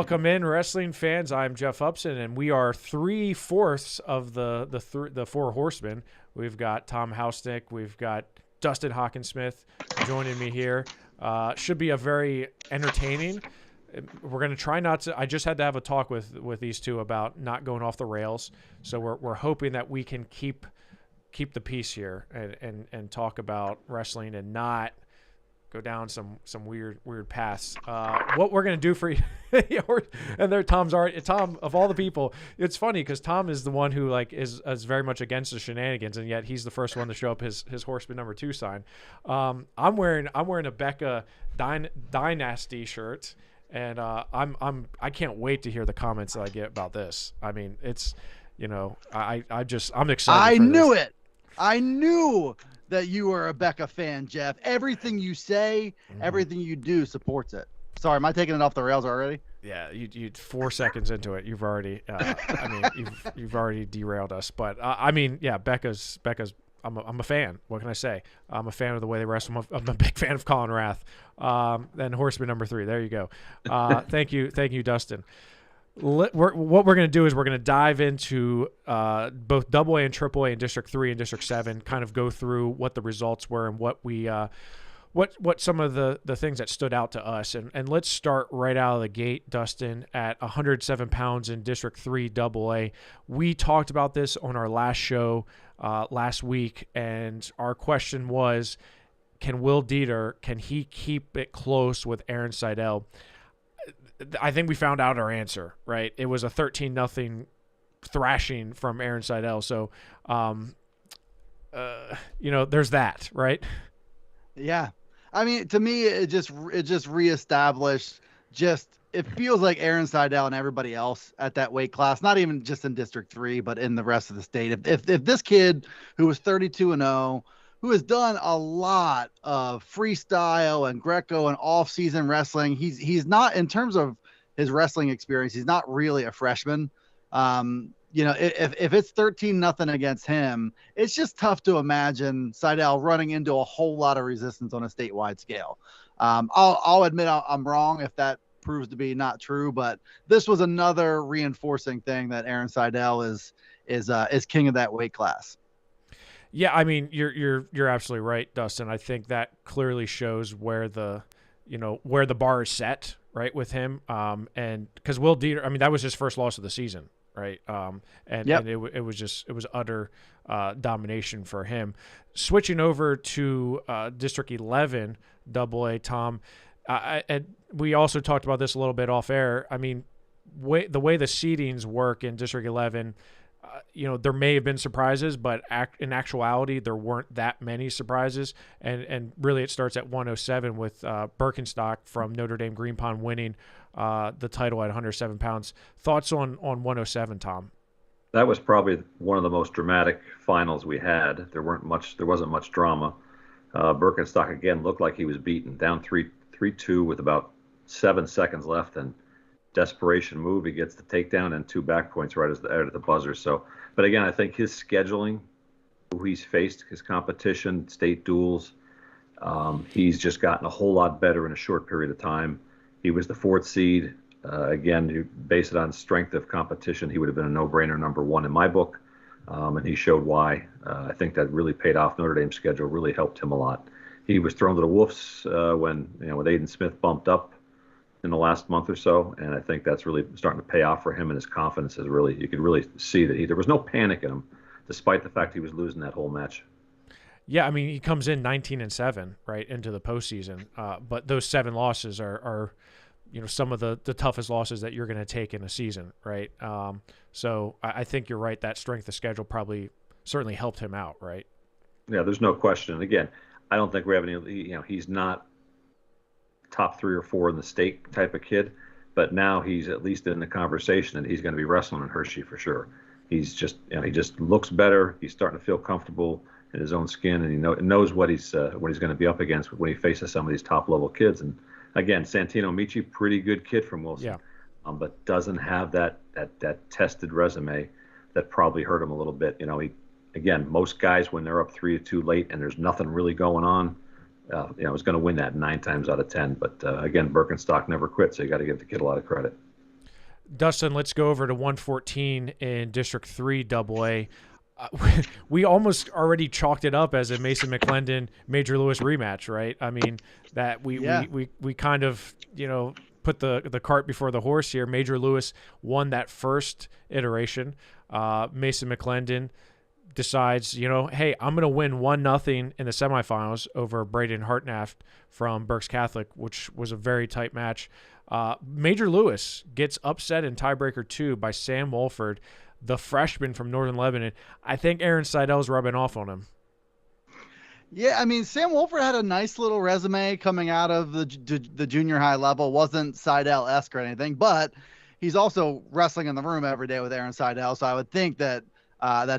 Welcome in, wrestling fans. I'm Jeff Upson, and we are 3/4 of the four horsemen. We've got Tom Housenick, we've got Dustin Hockensmith joining me here. Should be a very entertaining. We're going to try not to. I just had to have a talk with these two about not going off the rails. So we're hoping that we can keep the peace here and talk about wrestling and not go down some weird paths. What we're gonna do for you, and there Tom's already. Tom, of all the people, it's funny because Tom is the one who is very much against the shenanigans, and yet he's the first one to show up his Horseman number 2 sign. I'm wearing a Becca Dynasty shirt, and I can't wait to hear the comments that I get about this. I mean, it's I'm excited. I knew that you are a Becca fan, Jeff. Everything you say, everything you do supports it. Sorry, am I taking it off the rails already? Yeah, you 4 seconds into it, you've already. You've already derailed us. But yeah, Becca's. I'm a fan. What can I say? I'm a fan of the way they wrestle. I'm a big fan of Colin Rath. Then Horseman number 3. There you go. Thank you, Dustin. What we're going to do is we're going to dive into both AA and AAA in District 3 and District 7, kind of go through what the results were and what we what some of the things that stood out to us. And let's start right out of the gate, Dustin, at 107 pounds in District 3 AA. We talked about this on our last show last week, and our question was, can Will Dieter, can he keep it close with Aaron Seidel? I think we found out our answer, right? It was a 13-0 thrashing from Aaron Seidel. So, there's that, right? Yeah. I mean, to me, it just reestablished it feels like Aaron Seidel and everybody else at that weight class, not even just in District 3, but in the rest of the state. If this kid who was 32-0, who has done a lot of freestyle and Greco and off-season wrestling. He's not, in terms of his wrestling experience, he's not really a freshman. If it's 13-0 against him, it's just tough to imagine Seidel running into a whole lot of resistance on a statewide scale. I'll admit I'm wrong if that proves to be not true, but this was another reinforcing thing that Aaron Seidel is king of that weight class. Yeah, I mean, you're absolutely right, Dustin. I think that clearly shows where the bar is set, right, with him. And because Will Dieter, I mean, that was his first loss of the season, right? And it was utter domination for him. Switching over to District 11 AA, Tom, and we also talked about this a little bit off air. I mean, the way the seedings work in District 11. There may have been surprises, but in actuality, there weren't that many surprises. And really, it starts at 107 with Birkenstock from Notre Dame Green Pond winning the title at 107 pounds. Thoughts on 107, Tom? That was probably one of the most dramatic finals we had. There wasn't much drama. Birkenstock again looked like he was beaten, down 3-2 with about 7 seconds left, and desperation move, he gets the takedown and 2 back points right at the buzzer. So, but again, I think his scheduling, who he's faced, his competition, state duels, he's just gotten a whole lot better in a short period of time. He was the 4th seed. Again, you base it on strength of competition, he would have been a no-brainer number 1 in my book, and he showed why. I think that really paid off. Notre Dame's schedule really helped him a lot. He was thrown to the wolves when Aiden Smith bumped up in the last month or so, and I think that's really starting to pay off for him, and his confidence is really, you could really see that there was no panic in him, despite the fact he was losing that whole match. Yeah, I mean, he comes in 19-7 right into the postseason, but those 7 losses are some of the toughest losses that you're going to take in a season, right? So I think you're right. That strength of schedule probably certainly helped him out, right? Yeah, there's no question. Again, I don't think we have any. He's not top 3 or 4 in the state type of kid, but now he's at least in the conversation, and he's going to be wrestling in Hershey for sure. He's just, he just looks better. He's starting to feel comfortable in his own skin, and he knows what he's going to be up against when he faces some of these top level kids. And again, Santino Michi, pretty good kid from Wilson, yeah. But doesn't have that tested resume that probably hurt him a little bit. Again, most guys when they're up 3-2 late and there's nothing really going on, is going to win that 9 times out of 10. But again, Birkenstock never quit, so you got to give the kid a lot of credit. Dustin, let's go over to 114 in District 3 AA. We almost already chalked it up as a Mason McClendon Major Lewis rematch, right? I mean, that we kind of, put the cart before the horse here. Major Lewis won that first iteration. Mason McClendon decides, hey, I'm going to win 1-0 in the semifinals over Braden Hartnaft from Berks Catholic, which was a very tight match. Major Lewis gets upset in tiebreaker 2 by Sam Wolford, the freshman from Northern Lebanon. I think Aaron Seidel's rubbing off on him. Yeah, I mean, Sam Wolford had a nice little resume coming out of the junior high level. Wasn't Seidel-esque or anything, but he's also wrestling in the room every day with Aaron Seidel, so I would think that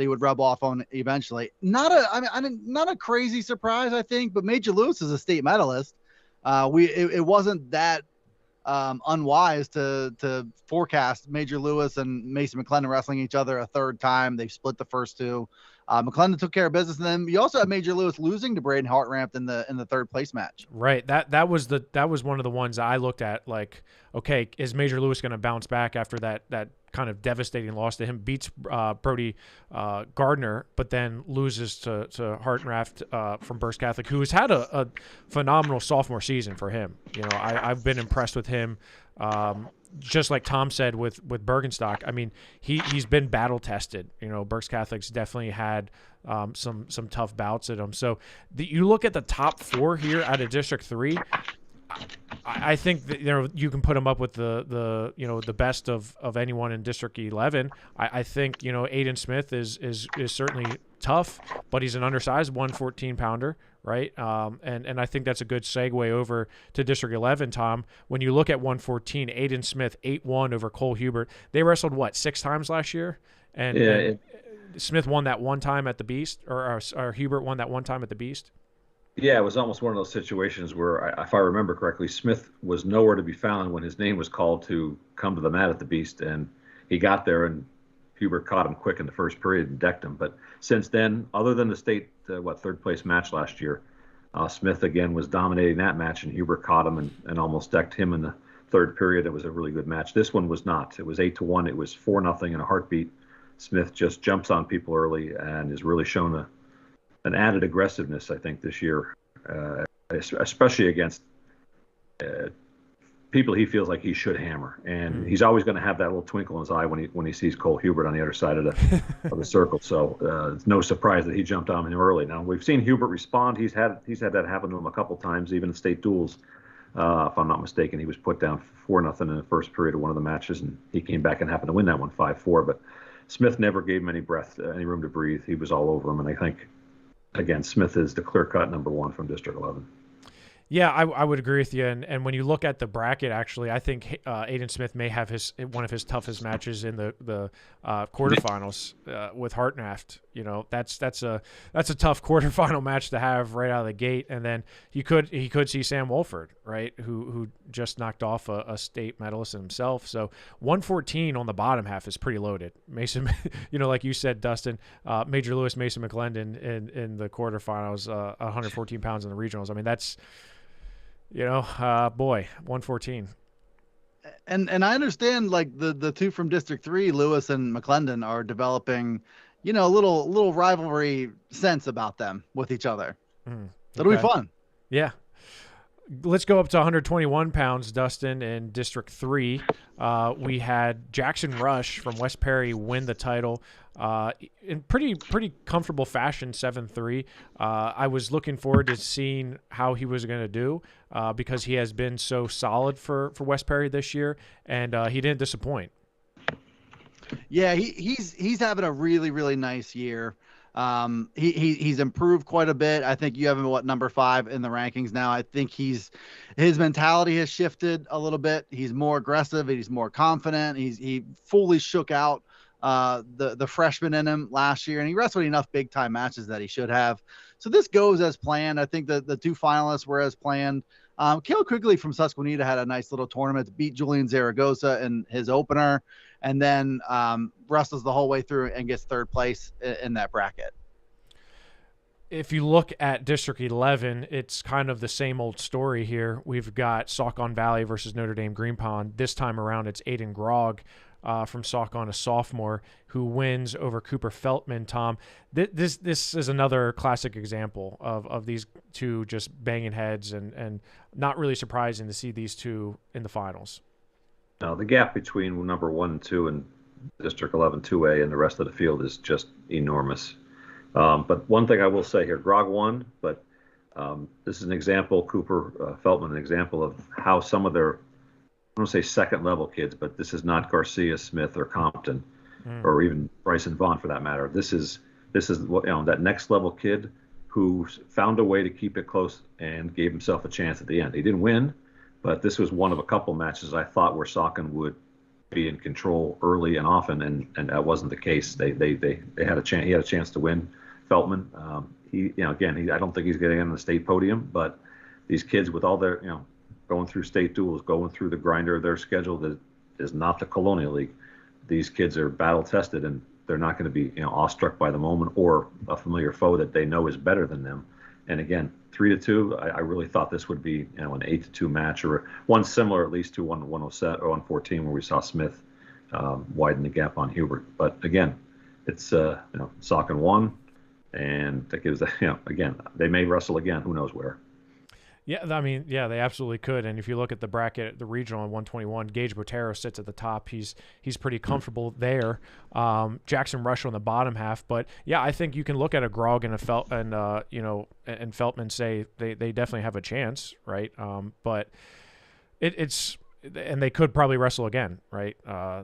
he would rub off on eventually. Not a crazy surprise, I think, but Major Lewis is a state medalist. It wasn't that unwise to forecast Major Lewis and Mason McClendon wrestling each other a third time. They've split the first two. McClendon took care of business, and then you also have Major Lewis losing to Braden Hartramp in the third place match. Right. That was one of the ones I looked at. Like, okay, is Major Lewis going to bounce back after that kind of devastating loss to him? Beats Brody Gardner, but then loses to Hartranft from Berks Catholic, who has had a phenomenal sophomore season for him. I've been impressed with him. Just like Tom said with Bergenstock, I mean, he's been battle tested. Berks Catholic's definitely had some tough bouts at him. So you look at the top 4 here out of District 3. I think that you can put them up with the best of anyone in District 11. I think Aiden Smith is certainly tough, but he's an undersized 114 pounder, right? And I think that's a good segue over to District 11, Tom. When you look at 114, Aiden Smith 8-1 over Cole Hubert. They wrestled 6 times last year, and Smith won that one time at the Beast, or Hubert won that one time at the Beast. Yeah, it was almost one of those situations where, if I remember correctly, Smith was nowhere to be found when his name was called to come to the mat at the Beast, and he got there, and Hubert caught him quick in the first period and decked him. But since then, other than the state third place match last year, Smith again was dominating that match, and Hubert caught him and almost decked him in the third period. It was a really good match. This one was not. It was 8-1. It was 4-0 in a heartbeat. Smith just jumps on people early and has really shown an added aggressiveness, I think, this year, especially against people he feels like he should hammer. And he's always going to have that little twinkle in his eye when he sees Cole Hubert on the other side of the circle. So it's no surprise that he jumped on him early. Now, we've seen Hubert respond. He's had that happen to him a couple times, even in state duels. If I'm not mistaken, he was put down 4-0 in the first period of one of the matches, and he came back and happened to win that one 5-4. But Smith never gave him any room to breathe. He was all over him, and I think, again, Smith is the clear-cut number 1 from District 11. Yeah, I would agree with you. And when you look at the bracket, actually, I think Aiden Smith may have one of his toughest matches in the quarterfinals with Hartnaft. That's a tough quarterfinal match to have right out of the gate. And then he could see Sam Wolford, right, who just knocked off a state medalist himself. So 114 on the bottom half is pretty loaded. Mason, like you said, Dustin, Major Lewis, Mason McClendon in the quarterfinals, 114 pounds in the regionals. I mean, that's 114. And I understand, like, the two from District 3, Lewis and McClendon, are developing, a little rivalry sense about them with each other. That'll be fun. Yeah. Let's go up to 121 pounds, Dustin, in District 3. We had Jackson Rush from West Perry win the title in pretty comfortable fashion, 7-3. I was looking forward to seeing how he was going to do because he has been so solid for West Perry this year, and he didn't disappoint. Yeah, he's having a really, really nice year. He's improved quite a bit. I think you have him number 5 in the rankings now. I think his mentality has shifted a little bit. He's more aggressive. He's more confident. He fully shook out the freshman in him last year, and he wrestled enough big time matches that he should have. So this goes as planned. I think that the 2 finalists were as planned. Cale Quigley from Susquehanna had a nice little tournament, beat Julian Zaragoza in his opener, and then wrestles the whole way through and gets third place in that bracket. if you look at District 11, it's kind of the same old story here. We've got Saucon Valley versus Notre Dame Green Pond. This time around, it's Aiden Grogg from Saucon, a sophomore, who wins over Cooper Feltman. Tom, this is another classic example of these two just banging heads, and not really surprising to see these two in the finals. Now, the gap between number 1 and 2 and District 11 2A and the rest of the field is just enormous. But one thing I will say here, Grogg won, but this is an example, Cooper Feltman, an example of how some of their, I don't say second level kids, but this is not Garcia, Smith, or Compton, or even Bryson Vaughn for that matter. This is what, that next level kid who found a way to keep it close and gave himself a chance at the end. He didn't win, but this was one of a couple matches I thought where Saucon would be in control early and often, and that wasn't the case. They had a chance. He had a chance to win. Feltman, I don't think he's getting on the state podium, but these kids with all their, going through state duels, going through the grinder of their schedule that is not the Colonial League. These kids are battle tested, and they're not going to be, awestruck by the moment or a familiar foe that they know is better than them. And again, 3-2, I really thought this would be, an 8-2 match, or one similar at least to 107 or 114 where we saw Smith widen the gap on Hubert. But again, it's Saucon won, and that gives again, they may wrestle again, who knows where. Yeah, I mean, they absolutely could. And if you look at the bracket, the regional on 121, Gage Botero sits at the top. He's pretty comfortable there. Jackson Rush on the bottom half. But yeah, I think you can look at a Grogg and and Feltman, say they definitely have a chance, right? But it's and they could probably wrestle again, right? I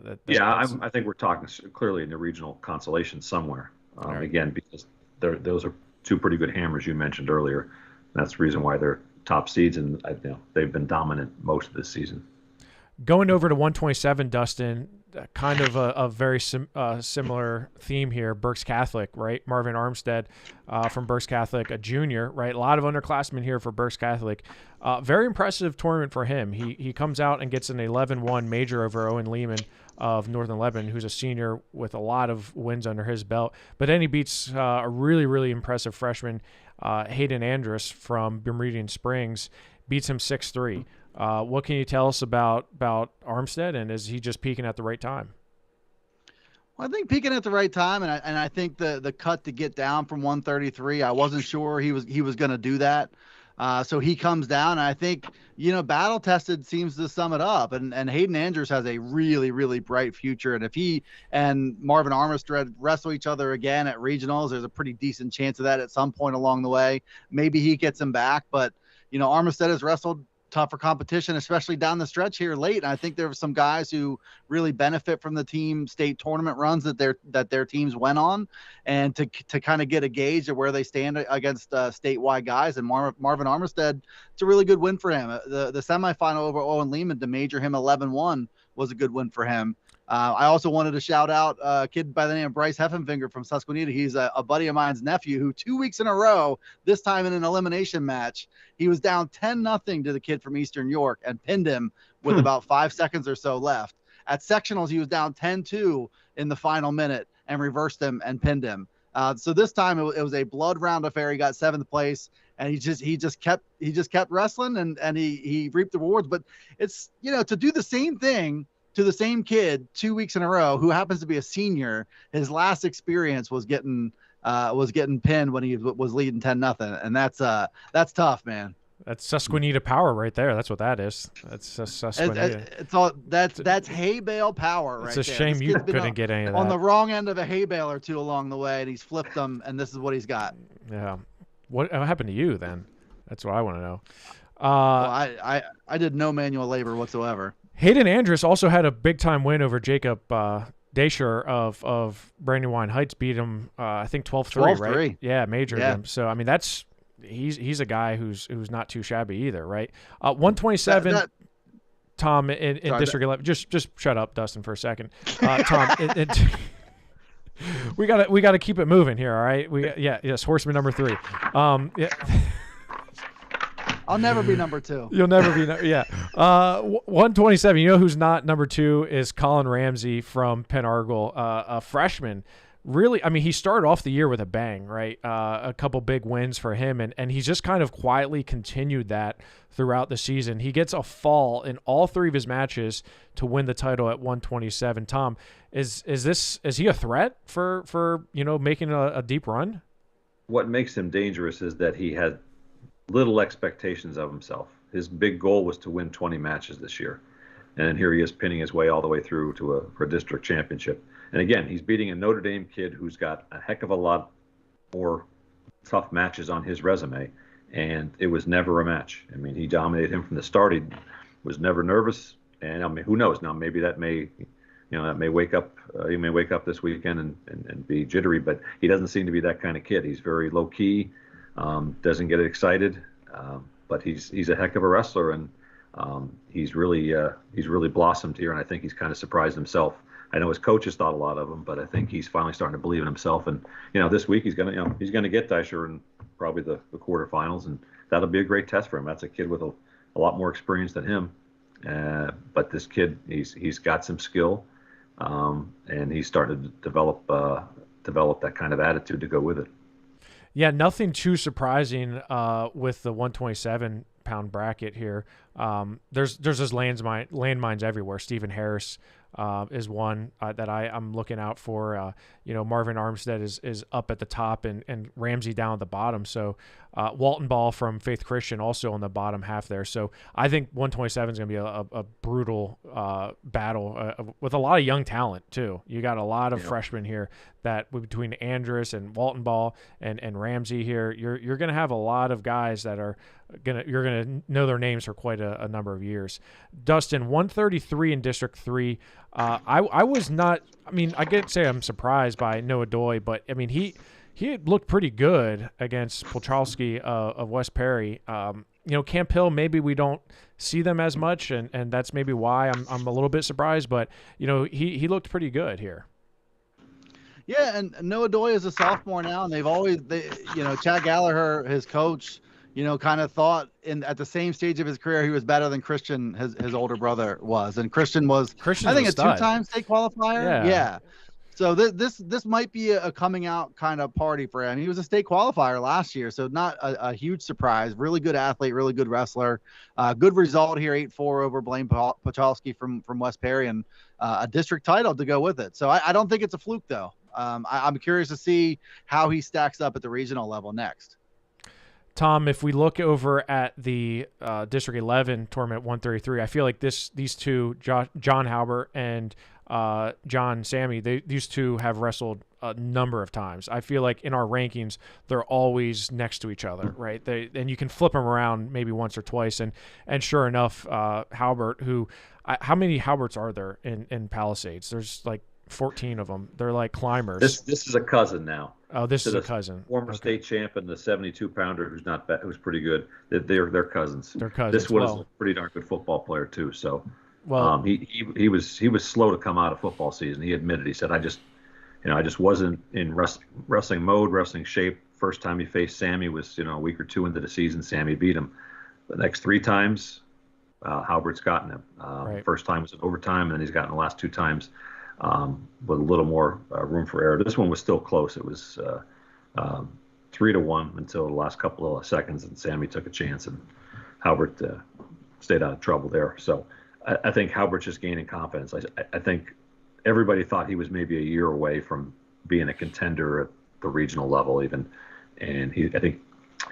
think we're talking clearly in the regional consolation somewhere. Right. Again, because those are two pretty good hammers you mentioned earlier. That's the reason why they're top seeds, and they've been dominant most of this season. Going over to 127, Dustin, kind of a very similar theme here. Berks Catholic, right? Marvin Armstead from Berks Catholic, a junior, right? A lot of underclassmen here for Berks Catholic. Very impressive tournament for him. He comes out and gets an 11-1 major over Owen Lehman of Northern Lebanon, who's a senior with a lot of wins under his belt. But then he beats a really, really impressive freshman, Hayden Andrus from Bermudian Springs, beats him 6-3. What can you tell us about Armstead, and is he just peaking at the right time? Well, I think peaking at the right time, and I think the cut to get down from 133, I wasn't sure he was going to do that. So he comes down, and I think, battle tested seems to sum it up. And Hayden Andrews has a really, really bright future. And if he and Marvin Armstead wrestle each other again at regionals, there's a pretty decent chance of that at some point along the way. Maybe he gets him back, but Armstead has wrestled tougher competition, especially down the stretch here late. And I think there were some guys who really benefit from the team state tournament runs that their teams went on, and to kind of get a gauge of where they stand against statewide guys. And Marvin Armstead, it's a really good win for him. The semifinal over Owen Lehman to major him 11-1 was a good win for him. I also wanted to shout out a kid by the name of Bryce Heffenfinger from Susquehanna. He's a buddy of mine's nephew who 2 weeks in a row, this time in an elimination match, he was down 10-0 to the kid from Eastern York and pinned him with about 5 seconds or so left. At sectionals, he was down 10-2 in the final minute and reversed him and pinned him. So this time it was a blood round affair. He got 7th place, and he just kept wrestling, and he reaped the rewards. But it's, to do the same thing to the same kid 2 weeks in a row, who happens to be a senior, his last experience was getting pinned when he was leading 10-0, and that's tough, man. That's Susquehanna power right there. That's what that is. That's Susquehanna. It's all that's hay bale power right there. It's a shame you couldn't get any of that. On the wrong end of a hay bale or two along the way, and he's flipped them, and this is what he's got. Yeah. What happened to you then? That's what I want to know. Well, I did no manual labor whatsoever. Hayden Andrus also had a big-time win over Jacob Desher of Brandywine Heights. Beat him, I think 12-3, right? Yeah, majored him. So, I mean, he's a guy who's not too shabby either, right? 127, Tom, in District 11. Just shut up, Dustin, for a second. Tom, we gotta keep it moving here, all right? Horseman number 3. I'll never be number 2. You'll never be. 127. You know who's not number 2 is Colin Ramsey from Penn Argyl, a freshman really, I mean, he started off the year with a bang, right? A couple big wins for him, and he's just kind of quietly continued that throughout the season. He gets a fall in all 3 of his matches to win the title at 127. Tom, is he a threat for making a deep run? What makes him dangerous is that he had little expectations of himself. His big goal was to win 20 matches this year. And here he is pinning his way all the way through to a district championship. And again, he's beating a Notre Dame kid who's got a heck of a lot more tough matches on his resume. And it was never a match. I mean, he dominated him from the start. He was never nervous. And I mean, who knows? Now, maybe that may wake up. He may wake up this weekend and be jittery, but he doesn't seem to be that kind of kid. He's very low key, doesn't get excited, but he's a heck of a wrestler, and he's really blossomed here. And I think he's kind of surprised himself. I know his coaches thought a lot of him, but I think he's finally starting to believe in himself. And this week he's gonna get Deisher in probably the quarterfinals, and that'll be a great test for him. That's a kid with a lot more experience than him, but this kid he's got some skill. And he's starting to develop that kind of attitude to go with it. Yeah, nothing too surprising with the 127-pound bracket here. There's just landmines everywhere. Stephen Harris is one that I'm looking out for. Marvin Armstead is up at the top and Ramsey down at the bottom. So Walton Ball from Faith Christian also on the bottom half there. So I think 127 is going to be a brutal battle with a lot of young talent too. You got a lot of freshmen here that between Andrus and Walton Ball and Ramsey here, you're going to have a lot of guys that you're going to know their names for quite a number of years. Dustin, 133 in District 3. I was not. I mean, I could say I'm surprised by Noah Doy, but I mean he had looked pretty good against Polchalski of West Perry. Camp Hill, maybe we don't see them as much, and that's maybe why I'm a little bit surprised. But he looked pretty good here. Yeah, and Noah Doy is a sophomore now, and Chad Gallagher, his coach, kind of thought at the same stage of his career he was better than Christian, his older brother was, and Christian's I think a 2-time state qualifier. Yeah. So this might be a coming out kind of party for him. He was a state qualifier last year, so not a huge surprise. Really good athlete, really good wrestler. Good result here, 8-4 over Blaine Pachalski from West Perry, and a district title to go with it. So I don't think it's a fluke though. I'm curious to see how he stacks up at the regional level next. Tom, if we look over at the District 11 tournament 133, I feel like these two, John Halbert and John Sammy, these two have wrestled a number of times. I feel like in our rankings, they're always next to each other, right? And you can flip them around maybe once or twice. And sure enough, Halbert, how many Halberts are there in Palisades? There's like 14 of them. They're like climbers. This is a cousin now. Oh, this is a cousin. Former state champ and the 72-pounder who's not bad, who's pretty good. They're cousins. They're cousins. This one is a pretty darn good football player too. So, he was slow to come out of football season. He admitted. He said, I just wasn't in wrestling mode, wrestling shape. First time he faced Sammy was a week or two into the season. Sammy beat him. The next 3 times, Halbert's gotten him. Right. First time was in overtime, and then he's gotten the last 2 times. With a little more room for error. This one was still close. It was 3-1 until the last couple of seconds, and Sammy took a chance, and Halbert stayed out of trouble there. So I think Halbert's just gaining confidence. I think everybody thought he was maybe a year away from being a contender at the regional level even, and I think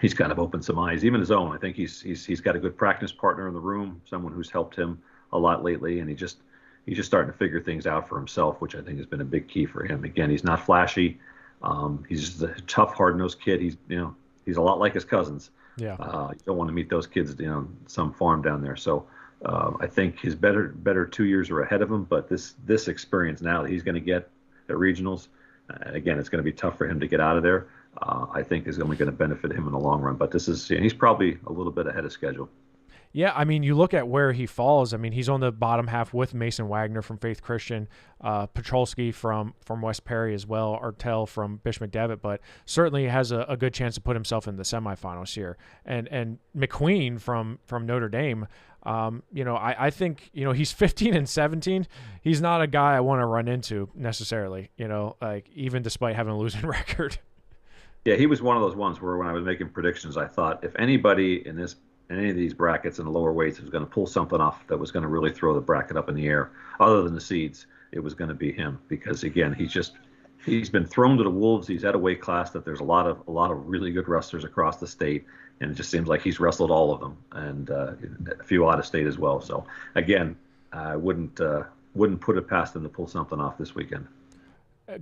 he's kind of opened some eyes, even his own. I think he's got a good practice partner in the room, someone who's helped him a lot lately, and he's just starting to figure things out for himself, which I think has been a big key for him. Again, he's not flashy. He's just a tough, hard-nosed kid. He's a lot like his cousins. Yeah. You don't want to meet those kids, some farm down there. So I think his better 2 years are ahead of him. But this experience now that he's going to get at regionals, again, it's going to be tough for him to get out of there. I think is only going to benefit him in the long run. But he's probably a little bit ahead of schedule. Yeah, I mean, you look at where he falls. I mean, he's on the bottom half with Mason Wagner from Faith Christian, Pachalski from West Perry as well, Artel from Bishop McDevitt, but certainly has a good chance to put himself in the semifinals here. And McQueen from Notre Dame, I think, he's 15 and 17. He's not a guy I want to run into necessarily, like even despite having a losing record. Yeah, he was one of those ones where when I was making predictions, I thought if anybody in any of these brackets in the lower weights was going to pull something off that was going to really throw the bracket up in the air, other than the seeds, it was going to be him. Because again, he's been thrown to the wolves. He's at a weight class that there's a lot of really good wrestlers across the state, and it just seems like he's wrestled all of them, and a few out of state as well. So again, I wouldn't put it past him to pull something off this weekend.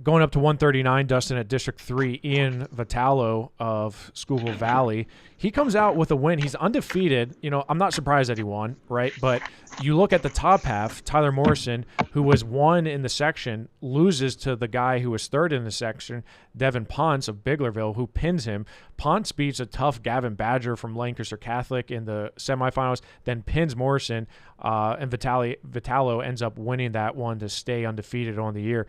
Going up to 139, Dustin, at District 3, Ian Vitalo of Schuylkill Valley. He comes out with a win. He's undefeated. I'm not surprised that he won, right? But you look at the top half, Tyler Morrison, who was 1 in the section, loses to the guy who was 3rd in the section, Devin Ponce of Biglerville, who pins him. Ponce beats a tough Gavin Badger from Lancaster Catholic in the semifinals, then pins Morrison, and Vitalo ends up winning that one to stay undefeated on the year.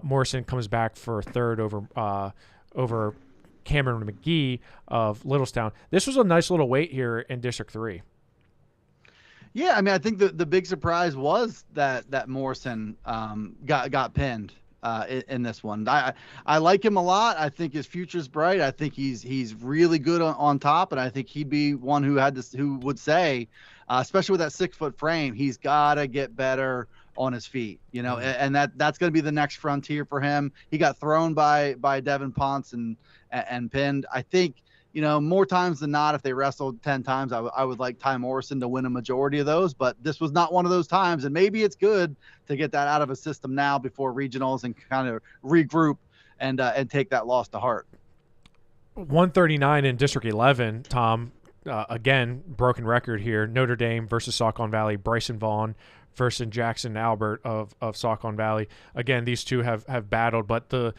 Morrison comes back for 3rd over Cameron McGee of Littlestown. This was a nice little weight here in District 3. Yeah, I mean, I think the big surprise was that Morrison got pinned in this one. I like him a lot. I think his future's bright. I think he's really good on top, and I think he'd be one who would say, especially with that 6-foot frame, he's got to get better on his feet, and that's going to be the next frontier for him. He got thrown by Devin Ponce and pinned. I think, more times than not, if they wrestled 10 times, I would like Ty Morrison to win a majority of those, but this was not one of those times. And maybe it's good to get that out of his system now before regionals and kind of regroup and take that loss to heart. 139 in District 11, Tom, again, broken record here. Notre Dame versus Saucon Valley, Bryson Vaughn versus Jackson Albert of Saucon Valley. Again, these two have battled, but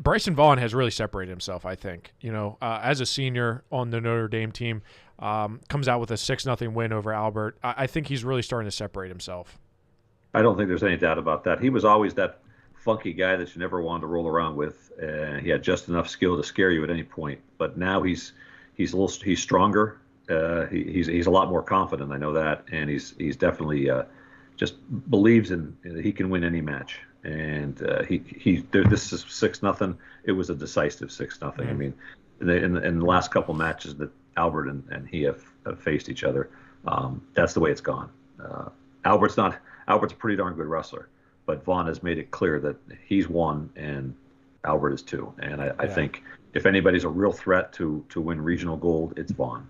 Bryson Vaughn has really separated himself, I think. As a senior on the Notre Dame team, comes out with a 6-0 win over Albert. I think he's really starting to separate himself. I don't think there's any doubt about that. He was always that funky guy that you never wanted to roll around with. He had just enough skill to scare you at any point. But now he's stronger. He's a lot more confident. I know that, and he's definitely just believes in that he can win any match. And this is 6-0. It was a decisive 6-0. Mm-hmm. I mean, in the last couple matches that Albert and he have faced each other, that's the way it's gone. Albert's a pretty darn good wrestler, but Vaughn has made it clear that he's one and Albert is two. And I think if anybody's a real threat to win regional gold, it's Vaughn.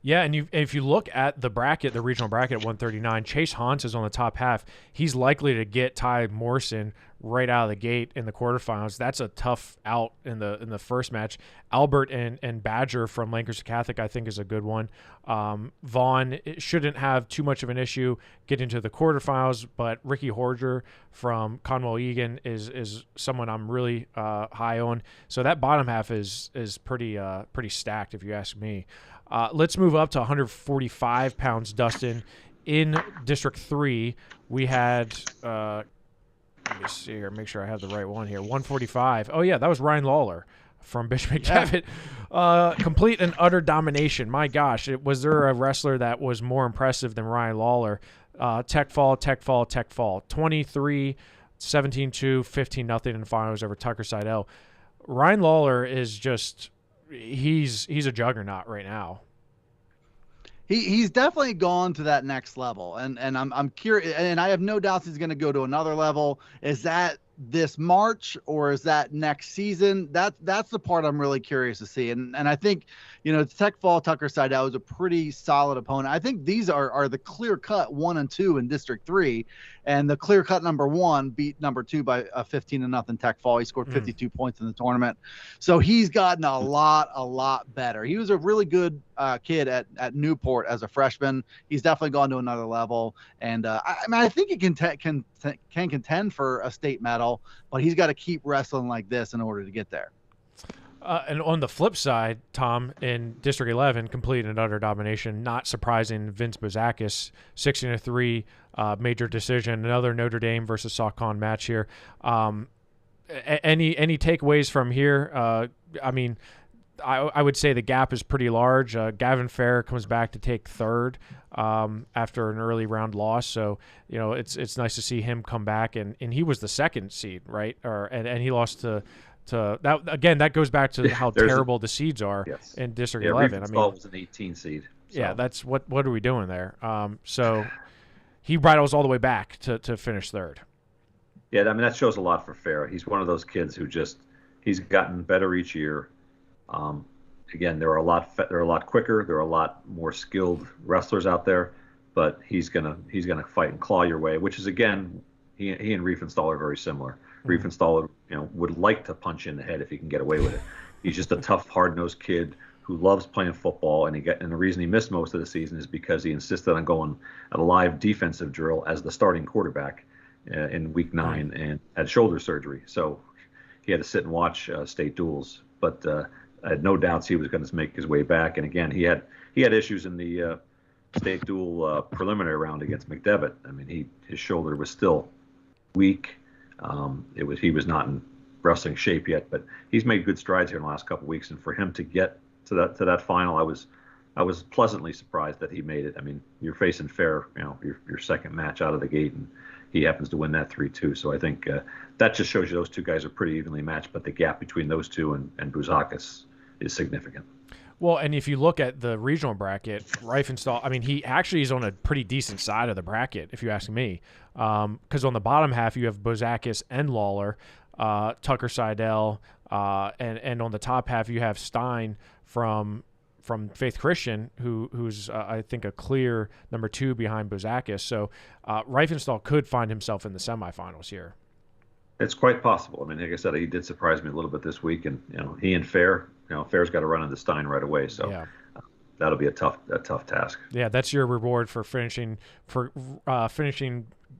Yeah, and if you look at the bracket, the regional bracket at 139, Chase Hans is on the top half. He's likely to get Ty Morrison right out of the gate in the quarterfinals. That's a tough out in the first match. Albert and Badger from Lancaster Catholic, I think, is a good one. Vaughn shouldn't have too much of an issue getting to the quarterfinals, but Ricky Horger from Conwell Egan is someone I'm really high on. So that bottom half is pretty stacked, if you ask me. Let's move up to 145 pounds, Dustin. In District 3, we had, let me see here, make sure I have the right one here, 145. Oh, yeah, that was Ryan Lawler from Bishop McDevitt. Complete and utter domination. My gosh, was there a wrestler that was more impressive than Ryan Lawler? Tech fall. 23, 17-2, 15-0 in the finals over Tucker Seidel. Ryan Lawler is just... He's a juggernaut right now. He's definitely gone to that next level, and I'm curious, and I have no doubts he's going to go to another level. Is that this March or is that next season? That's the part I'm really curious to see. And I think, Tech Fall Tucker Seidel was a pretty solid opponent. I think these are the clear cut 1 and 2 in District 3, and the clear cut number 1 beat number 2 by 15-0 Tech Fall. He scored 52 points in the tournament. So he's gotten a lot better. He was a really good kid at Newport as a freshman. He's definitely gone to another level. And I think he can contend for a state medal, but he's got to keep wrestling like this in order to get there. And on the flip side, Tom, in District 11, complete and utter domination. Not surprising, Vince Bazakis, 16-3, major decision. Another Notre Dame versus Saucon match here. Any takeaways from here? I would say the gap is pretty large. Gavin Fair comes back to take third after an early round loss. So, it's nice to see him come back. And he was the second seed, right? And he lost to that. Again, that goes back to how terrible the seeds are in District 11. I mean, was an 18 seed. So. Yeah, that's what are we doing there? So he rattles all the way back to finish third. Yeah, I mean, that shows a lot for Fair. He's one of those kids who he's gotten better each year. Again, they're a lot quicker. There are a lot more skilled wrestlers out there, but he's gonna fight and claw your way. Which is, again, he and Riefenstahl are very similar. Mm-hmm. Riefenstahl, would like to punch you in the head if he can get away with it. He's just a tough, hard-nosed kid who loves playing football, and the reason he missed most of the season is because he insisted on going a live defensive drill as the starting quarterback in week 9 and had shoulder surgery. So he had to sit and watch state duels, but I had no doubts he was going to make his way back. And again, he had issues in the state duel preliminary round against McDevitt. I mean, his shoulder was still weak. He was not in wrestling shape yet, but he's made good strides here in the last couple of weeks. And for him to get to that final, I was pleasantly surprised that he made it. I mean, you're facing Fair, your second match out of the gate, and he happens to win that 3-2. So I think that just shows you those two guys are pretty evenly matched, but the gap between those two and Buzakis is significant. Well, and if you look at the regional bracket, Riefenstahl, I mean, he actually is on a pretty decent side of the bracket, if you ask me. Because on the bottom half, you have Buzakis and Lawler, Tucker Seidel, and on the top half, you have Stein from Faith Christian, who's I think a clear number 2 behind Buzakis. So Riefenstahl could find himself in the semifinals here. It's quite possible. I mean, like I said, he did surprise me a little bit this week, and he and Fair, Fair's got to run into Stein right away. So that'll be a tough task. Yeah, that's your reward for finishing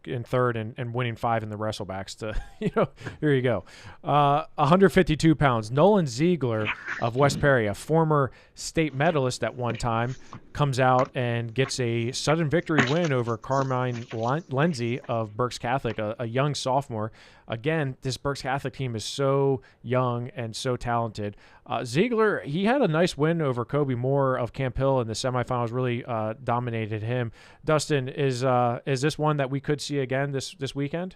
in third and winning 5 in the wrestlebacks. Here you go. 152 pounds. Nolan Ziegler of West Perry, a former state medalist at one time, comes out and gets a sudden victory win over Carmine Lenzi of Berks Catholic, a young sophomore. Again, this Berks Catholic team is so young and so talented. Ziegler, he had a nice win over Kobe Moore of Camp Hill in the semifinals, really dominated him. Dustin, is this one that we could see again this weekend?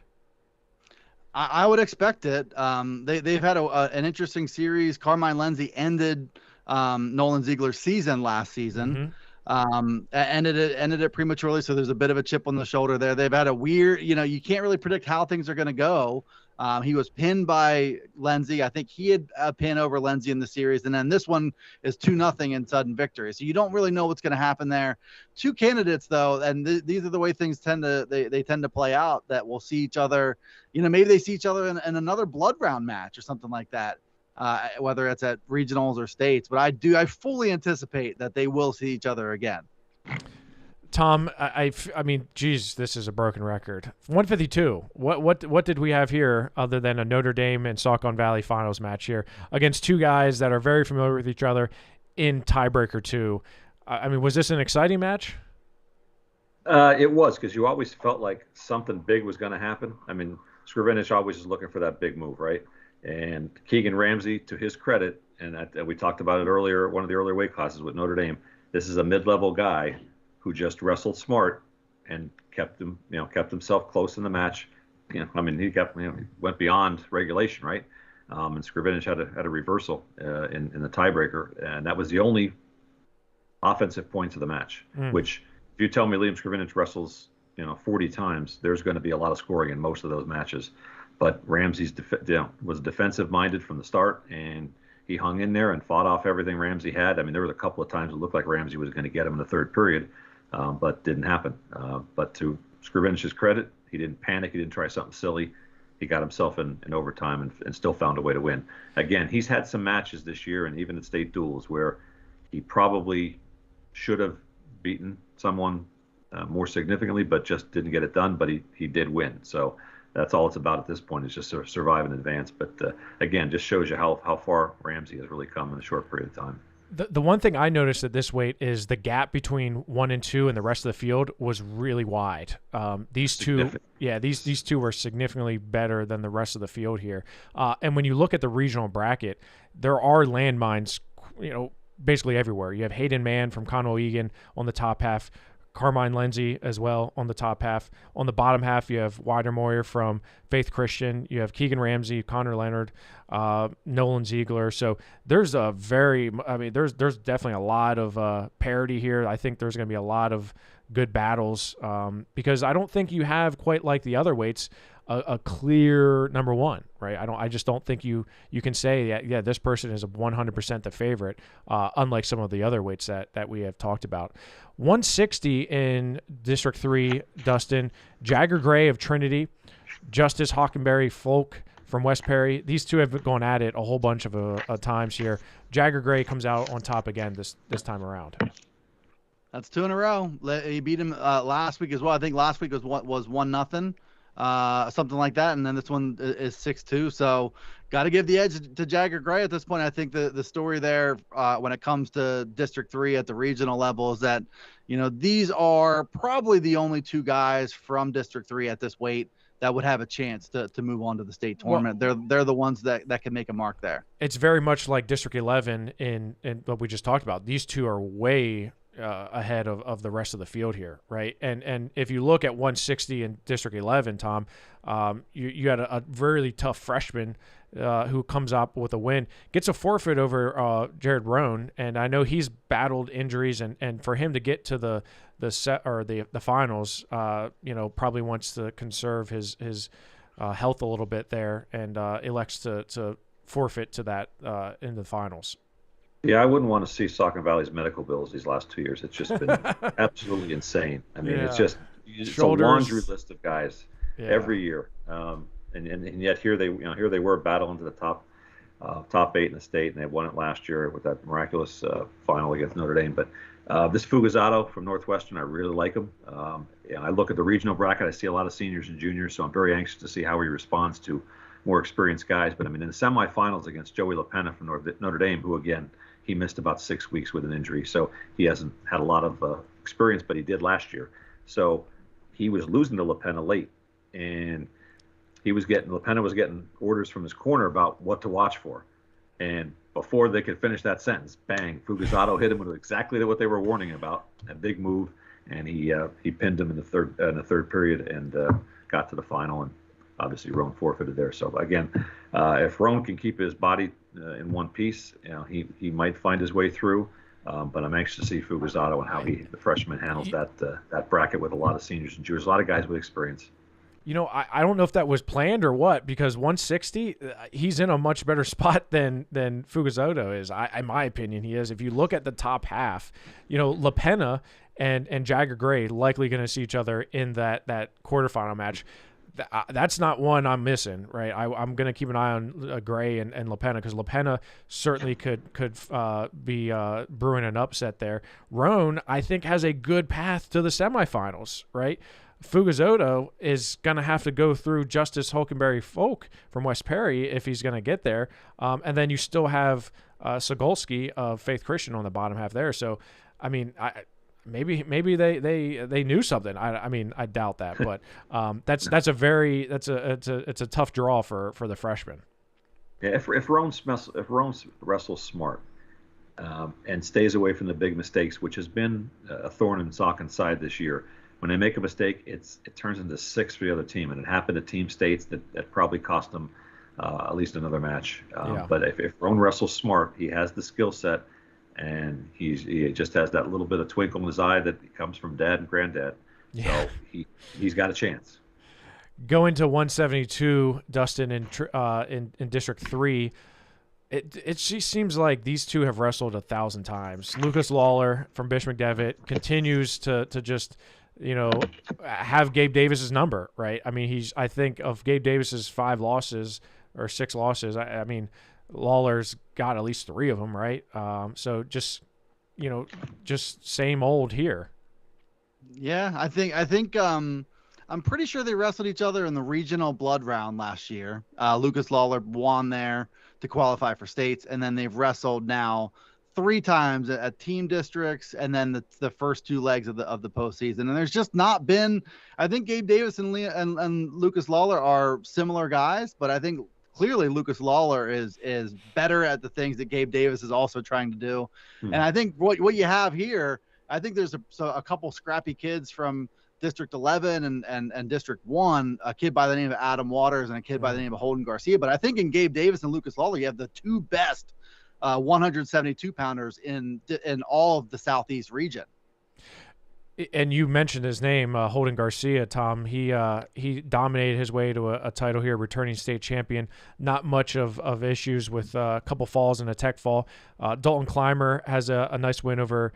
I would expect it. They've had an interesting series. Carmine Lenzi ended Nolan Ziegler's season last season. Mm-hmm. Ended it prematurely, so there's a bit of a chip on the shoulder there. They've had a weird, you can't really predict how things are going to go. He was pinned by Lenzi. I think he had a pin over Lenzi in the series, and then this one is 2-0 in sudden victory. So you don't really know what's going to happen there. Two candidates, though, and these are the way things tend to play out. That we'll see each other. Maybe they see each other in another blood round match or something like that. Whether it's at regionals or states, but I fully anticipate that they will see each other again. Tom, I mean, geez, this is a broken record. 152. What did we have here other than a Notre Dame and Saucon Valley finals match here against two guys that are very familiar with each other in tiebreaker 2? I mean, was this an exciting match? It was, because you always felt like something big was going to happen. I mean, Scrivenich always is looking for that big move, right? And Keegan Ramsey, to his credit, and we talked about it earlier, one of the earlier weight classes with Notre Dame, this is a mid-level guy who just wrestled smart and kept himself close in the match. He went beyond regulation, right? And Scrivenich had a reversal in the tiebreaker, and that was the only offensive points of the match. Which, if you tell me Liam Scrivenich wrestles 40 times, there's going to be a lot of scoring in most of those matches. But Ramsey was defensive-minded from the start, and he hung in there and fought off everything Ramsey had. I mean, there was a couple of times it looked like Ramsey was going to get him in the third period, but didn't happen. But to Scrivenich's credit, he didn't panic. He didn't try something silly. He got himself in overtime and still found a way to win. Again, he's had some matches this year and even at state duels where he probably should have beaten someone more significantly, but just didn't get it done. But he did win. So that's all it's about at this point, is just sort of survive in advance. But again, just shows you how far Ramsey has really come in a short period of time. The one thing I noticed at this weight is the gap between 1 and 2 and the rest of the field was really wide. These two were significantly better than the rest of the field here. And when you look at the regional bracket, there are landmines basically everywhere. You have Hayden Mann from Conwell Egan on the top half, Carmine Lindsay as well on the top half. On the bottom half, you have Wider Moyer from Faith Christian. You have Keegan Ramsey, Connor Leonard, Nolan Ziegler. So there's there's definitely a lot of parity here. I think there's going to be a lot of good battles because I don't think you have quite like the other weights a clear number one, right? I just don't think you can say yeah this person is 100% the favorite, unlike some of the other weights that we have talked about. 160 in District 3, Dustin, Jagger Gray of Trinity, Justice Hockenberry Folk from West Perry. These two have gone at it a whole bunch of times here. Jagger Gray comes out on top again this time around. That's 2 in a row. He beat him last week as well. I think last week was 1-0. Something like that, and then this one is 6-2. So got to give the edge to Jagger Gray at this point. I think the story there when it comes to District 3 at the regional level is that these are probably the only two guys from District 3 at this weight that would have a chance to move on to the state tournament. Well, they're the ones that can make a mark there. It's very much like District 11 in what we just talked about. These two are way ahead of the rest of the field here, right? And if you look at 160 in District 11, Tom, you had a really tough freshman who comes up with a win, gets a forfeit over Jared Roan, and I know he's battled injuries, and for him to get to the set or the finals, probably wants to conserve his health a little bit there, and elects to forfeit to that in the finals. Yeah, I wouldn't want to see Saucon Valley's medical bills these last 2 years. It's just been absolutely insane. I mean, it's a laundry list of guys every year, and yet here they were battling to the top 8 in the state, and they won it last year with that miraculous final against Notre Dame. But this Fugazato from Northwestern, I really like him. And I look at the regional bracket, I see a lot of seniors and juniors, so I'm very anxious to see how he responds to more experienced guys. But I mean, in the semifinals against Joey LaPenna from Notre Dame, who again, he missed about 6 weeks with an injury, so he hasn't had a lot of experience, but he did last year. So he was losing to LaPenna late, and LaPenna was getting orders from his corner about what to watch for. And before they could finish that sentence, bang, Fugazato hit him with exactly what they were warning about, a big move, and he pinned him in the third period and got to the final, and obviously Roan forfeited there. So again, if Roan can keep his body in one piece, he might find his way through. But I'm anxious to see Fugazato and how the freshman handles that bracket with a lot of seniors and juniors, a lot of guys with experience. I don't know if that was planned or what, because 160, he's in a much better spot than Fugazato is. In my opinion, he is. If you look at the top half, LaPenna and Jagger Gray likely going to see each other in that quarterfinal match. That's not one I'm missing, right? I'm going to keep an eye on Gray and LaPenna, because LaPenna certainly could be brewing an upset there. Roan, I think, has a good path to the semifinals, right? Fugazato is going to have to go through Justice Hulkenberry Folk from West Perry if he's going to get there. And then you still have Sigolski of Faith Christian on the bottom half there. So, I mean, maybe they knew something. I mean, I doubt that, but it's a tough draw for the freshman. Yeah, if Roan wrestles smart and stays away from the big mistakes, which has been a thorn in Saucon's side this year. When they make a mistake, it turns into 6 for the other team, and it happened to team states that probably cost them at least another match. But if Roan wrestles smart, he has the skill set, and he just has that little bit of twinkle in his eye that comes from dad and granddad. Yeah. So he's got a chance. Going to 172, Dustin, in District 3, it seems like these two have wrestled 1,000 times. Lucas Lawler from Bishop McDevitt continues to just have Gabe Davis's number, right? I mean, I think of Gabe Davis's 5 losses or 6 losses, I mean, Lawler's got at least 3 of them, right? So just same old here. Yeah, I think I'm pretty sure they wrestled each other in the regional blood round last year. Lucas Lawler won there to qualify for states, and then they've wrestled now 3 times at team districts, and then the first 2 legs of the postseason. And there's just not been. I think Gabe Davis and Lucas Lawler are similar guys, but I think clearly Lucas Lawler is better at the things that Gabe Davis is also trying to do. And I think what you have here, I think there's a couple scrappy kids from District 11 and District 1, a kid by the name of Adam Waters and a kid by the name of Holden Garcia. But I think in Gabe Davis and Lucas Lawler, you have the two best 172 pounders in all of the Southeast region. And you mentioned his name, Holden Garcia, Tom. He dominated his way to a title here, returning state champion. Not much of issues with a couple falls and a tech fall. Dalton Clymer has a nice win over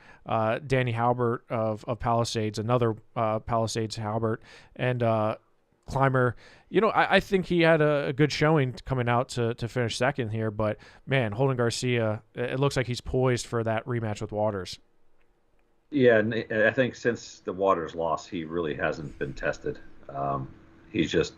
Danny Halbert of Palisades, another Palisades Halbert. And Clymer, I think he had a good showing coming out to finish second here. But, man, Holden Garcia, it looks like he's poised for that rematch with Waters. Yeah, and I think since the Waters loss, he really hasn't been tested. He's just,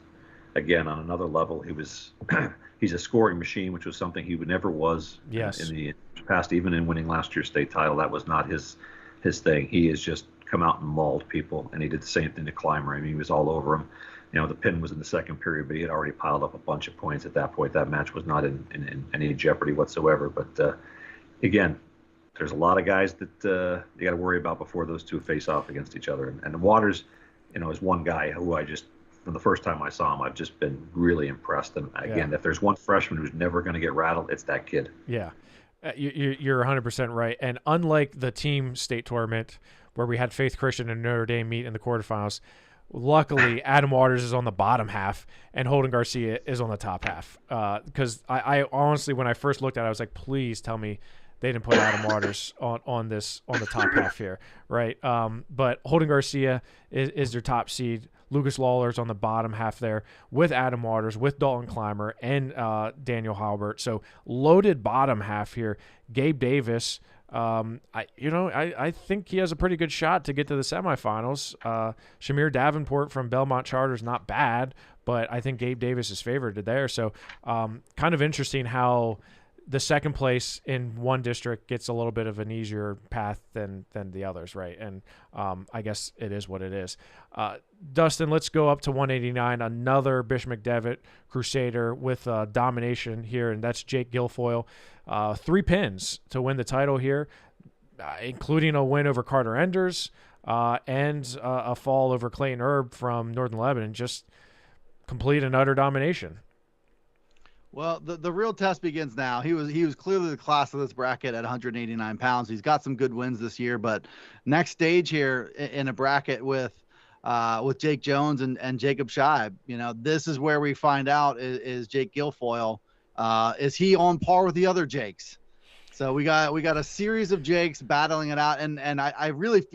again, on another level. He's a scoring machine, which was something he never was in the past. Even in winning last year's state title, that was not his thing. He has just come out and mauled people, and he did the same thing to Clymer. I mean, he was all over him. The pin was in the second period, but he had already piled up a bunch of points at that point. That match was not in any jeopardy whatsoever. But again, there's a lot of guys that you got to worry about before those two face off against each other. And Waters, is one guy who I just, from the first time I saw him, I've just been really impressed. And again, if there's one freshman who's never going to get rattled, it's that kid. Yeah, you're 100% right. And unlike the team state tournament where we had Faith Christian and Notre Dame meet in the quarterfinals, luckily Adam Waters is on the bottom half and Holden Garcia is on the top half. Because I honestly, when I first looked at it, I was like, please tell me they didn't put Adam Waters on the top half here, right? But Holden Garcia is their top seed. Lucas Lawler's on the bottom half there with Adam Waters, with Dalton Clymer, and Daniel Halbert. So loaded bottom half here. Gabe Davis, I think he has a pretty good shot to get to the semifinals. Shamir Davenport from Belmont Charter is not bad, but I think Gabe Davis is favored there. So kind of interesting how the second place in one district gets a little bit of an easier path than the others, right? And I guess it is what it is. Dustin, let's go up to 189. Another Bishop McDevitt Crusader with domination here, and that's Jake Guilfoyle. 3 pins to win the title here, including a win over Carter Enders and a fall over Clayton Erb from Northern Lebanon. Just complete and utter domination. Well, the real test begins now. He was clearly the class of this bracket at 189 pounds. He's got some good wins this year, but next stage here in a bracket with Jake Jones and Jacob Scheib, this is where we find out is Jake Guilfoyle, is he on par with the other Jakes? So we got a series of Jakes battling it out, and I really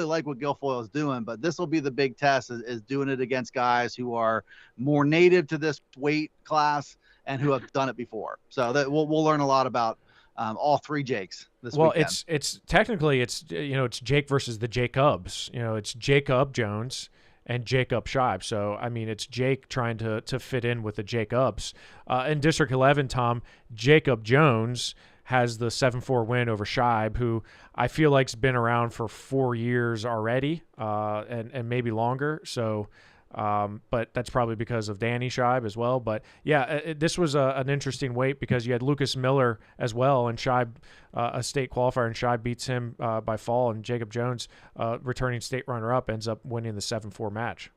like what Guilfoyle is doing, but this will be the big test is doing it against guys who are more native to this weight class and who have done it before. So that we'll learn a lot about all 3 Jakes this weekend. It's technically it's Jake versus the Jacobs. It's Jacob Jones and Jacob Scheib. So I mean it's Jake trying to fit in with the Jacobs. In District 11, Tom, Jacob Jones has the 7-4 win over Scheib, who I feel like's been around for 4 years already, and maybe longer. So. But that's probably because of Danny Scheib as well. But yeah, this was an interesting weight because you had Lucas Miller as well, and Scheib, a state qualifier, and Scheib beats him by fall, and Jacob Jones, returning state runner-up, ends up winning the 7-4 match.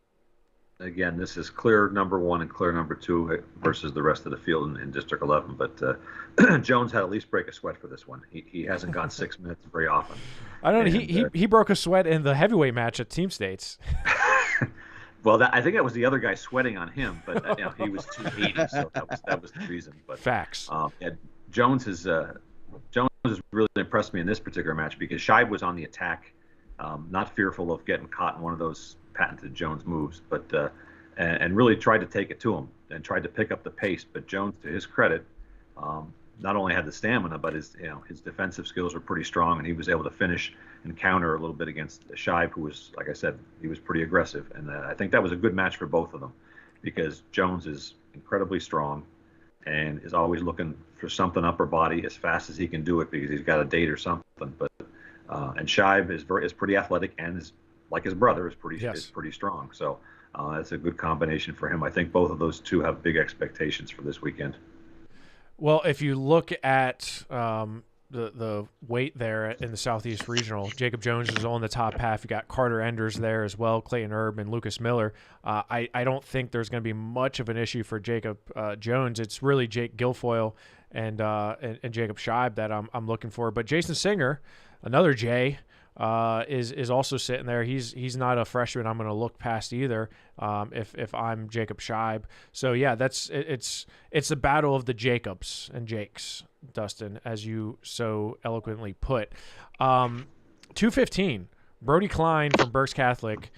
Again, this is clear number 1 and clear number 2 versus the rest of the field in District 11. But Jones had at least break a sweat for this one. He hasn't gone 6 minutes very often. I don't know. He broke a sweat in the heavyweight match at Team States. Well, I think that was the other guy sweating on him, but he was 280, so that was the reason. But facts. Jones has really impressed me in this particular match because Scheib was on the attack, not fearful of getting caught in one of those patented Jones moves, but and really tried to take it to him and tried to pick up the pace. But Jones, to his credit, not only had the stamina, but his defensive skills were pretty strong, and he was able to finish and counter a little bit against Scheib, who was, like I said, he was pretty aggressive. And I think that was a good match for both of them because Jones is incredibly strong and is always looking for something upper body as fast as he can do it because he's got a date or something. But and Scheib is pretty athletic and is like his brother is pretty strong. So It's a good combination for him. I think both of those two have big expectations for this weekend. Well, if you look at the weight there in the Southeast Regional, Jacob Jones is on the top half. You got Carter Enders there as well, Clayton Erb and Lucas Miller. I don't think there's going to be much of an issue for Jacob Jones. It's really Jake Guilfoyle and Jacob Scheib that I'm looking for. But Jason Singer, another J, is also sitting there. He's not a freshman I'm going to look past either. If I'm Jacob Scheib. So yeah, it's the battle of the Jacobs and Jakes, Dustin, as you so eloquently put. 215, Brody Klein from Berks Catholic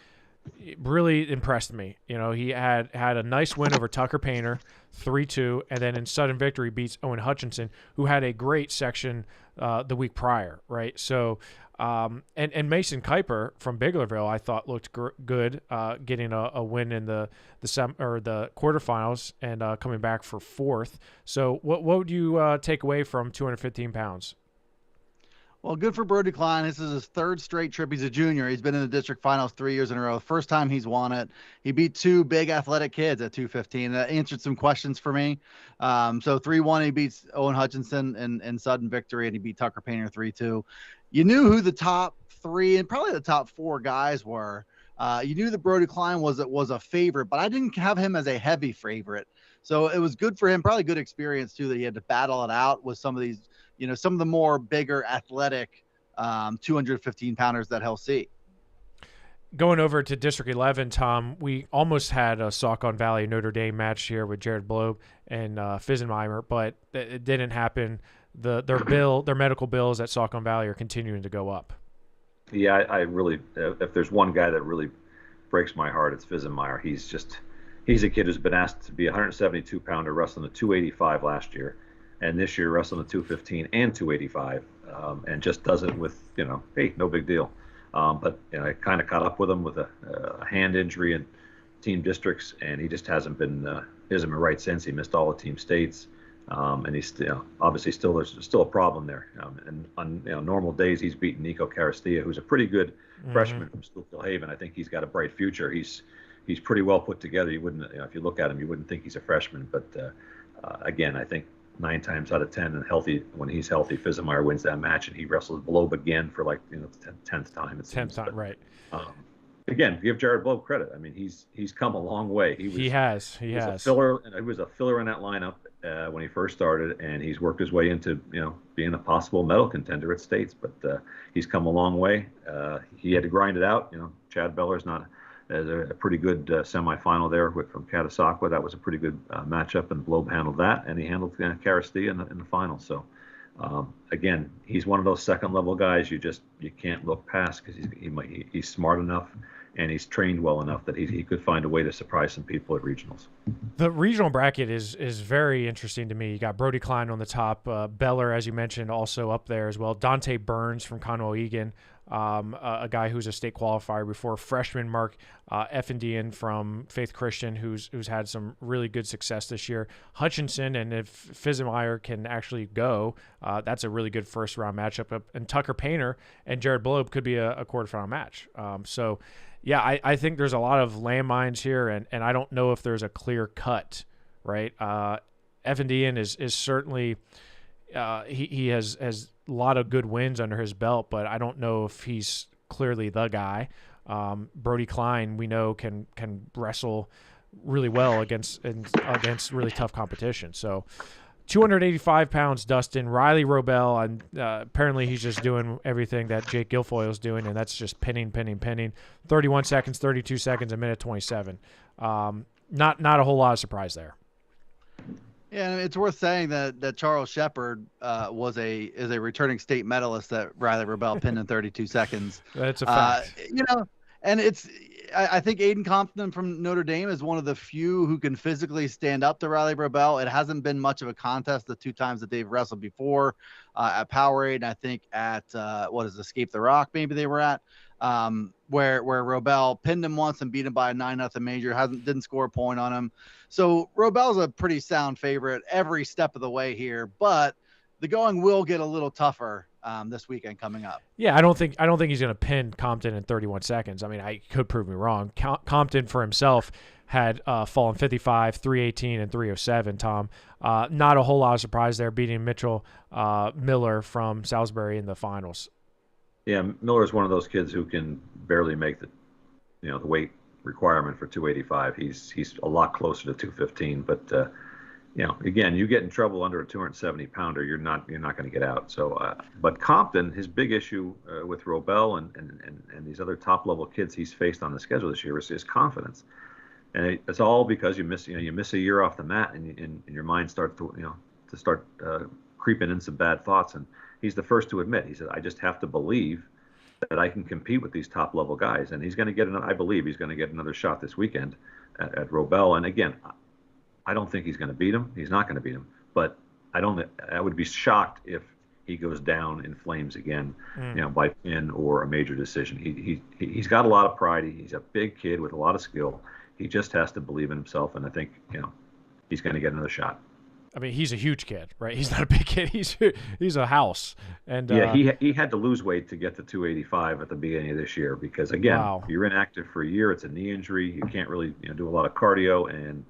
really impressed me. He had a nice win over Tucker Painter, 3-2, and then in sudden victory beats Owen Hutchinson, who had a great section the week prior, right? So and Mason Kuiper from Biglerville, I thought looked good, getting a win in the quarterfinals and coming back for fourth. So what would you take away from 215 pounds? Well, good for Brody Klein. This is his third straight trip. He's a junior. He's been in the district finals 3 years in a row. First time he's won it. He beat two big athletic kids at 215. That answered some questions for me. So 3-1, he beats Owen Hutchinson in sudden victory, and he beat Tucker Painter 3-2. You knew who the top three and probably the top four guys were. You knew that Brody Klein was a favorite, but I didn't have him as a heavy favorite. So it was good for him, probably good experience too, that he had to battle it out with some of these, some of the more bigger athletic 215 pounders that he'll see. Going over to District 11, Tom, we almost had a Saucon Valley Notre Dame match here with Jared Blobe and Fisenmeier, but it didn't happen. Their medical bills at Saucon Valley are continuing to go up. Yeah, I really, if there's one guy that really breaks my heart, it's Fisenmeier. He's a kid who's been asked to be a 172 pounder, wrestling the 285 last year, and this year wrestling the 215 and 285, and just does it with, hey, no big deal. But I kind of caught up with him with a hand injury in team districts, and he just hasn't been right since. He missed all the team states, and he's obviously there's still a problem there. And on normal days, he's beaten Nico Carastilla, who's a pretty good freshman from Schuylkill Haven. I think he's got a bright future. He's pretty well put together. You wouldn't, if you look at him, you wouldn't think he's a freshman. But again, I think 9 times out of 10, and healthy, when he's healthy, Fisenmeier wins that match, and he wrestles Blobe again for the 10th time. 10th time, right? Again, give Jared Blobe credit. I mean, he's come a long way. He has. A filler, and he was a filler in that lineup when he first started, and he's worked his way into being a possible medal contender at states. But he's come a long way. He had to grind it out. Chad Beller's not. A pretty good semifinal there from Catasauqua. That was a pretty good matchup, and Blobe handled that, and he handled Carastilla in the final. So, again, he's one of those second-level guys you can't look past because he's smart enough and he's trained well enough that he could find a way to surprise some people at regionals. The regional bracket is very interesting to me. You got Brody Klein on the top, Beller, as you mentioned, also up there as well. Dante Burns from Conwell-Egan. A guy who's a state qualifier before, freshman Mark Effendian from Faith Christian, who's had some really good success this year. Hutchinson, and if Fisenmeier can actually go, that's a really good first round matchup. And Tucker Painter and Jared Blobe could be a quarterfinal match. So, yeah, I think there's a lot of landmines here, and I don't know if there's a clear cut, right? Effendian is certainly he has a lot of good wins under his belt, but I don't know if he's clearly the guy. Brody Klein, we know, can wrestle really well against really tough competition. So 285 pounds, Dustin. Riley Robel, and apparently he's just doing everything that Jake Guilfoyle's doing, and that's just pinning. 31 seconds, 32 seconds, a minute 27. Not a whole lot of surprise there. Yeah, and it's worth saying that Charles Shepard is a returning state medalist that Riley Robel pinned in 32 seconds. That's a fact. And I think Aiden Compton from Notre Dame is one of the few who can physically stand up to Riley Robel. It hasn't been much of a contest the 2 times that they've wrestled before at Powerade, and I think at Escape the Rock maybe they were at, where Robel pinned him once and beat him by a 9-0 major, didn't score a point on him. So Robel's a pretty sound favorite every step of the way here, but the going will get a little tougher this weekend coming up. Yeah, I don't think he's going to pin Compton in 31 seconds. I mean, I could prove me wrong. Compton for himself had fallen 55, 318, and 307. Tom, not a whole lot of surprise there, beating Mitchell Miller from Salisbury in the finals. Yeah, Miller is one of those kids who can barely make the weight requirement for 285. He's a lot closer to 215, but again, you get in trouble under a 270 pounder, you're not going to get out. So, but Compton, his big issue with Robel and these other top level kids he's faced on the schedule this year is confidence, and it's all because you miss a year off the mat, and your mind starts to creeping in some bad thoughts. And he's the first to admit, he said, I just have to believe that I can compete with these top level guys, and I believe he's going to get another shot this weekend at Robel. And again, I don't think he's going to beat him. He's not going to beat him. But I would be shocked if he goes down in flames again, by pin or a major decision. He's got a lot of pride. He's a big kid with a lot of skill. He just has to believe in himself, and I think he's going to get another shot. I mean, he's a huge kid, right? He's not a big kid. He's a house. And he had to lose weight to get to 285 at the beginning of this year because again, You're inactive for a year. It's a knee injury. You can't really do a lot of cardio, and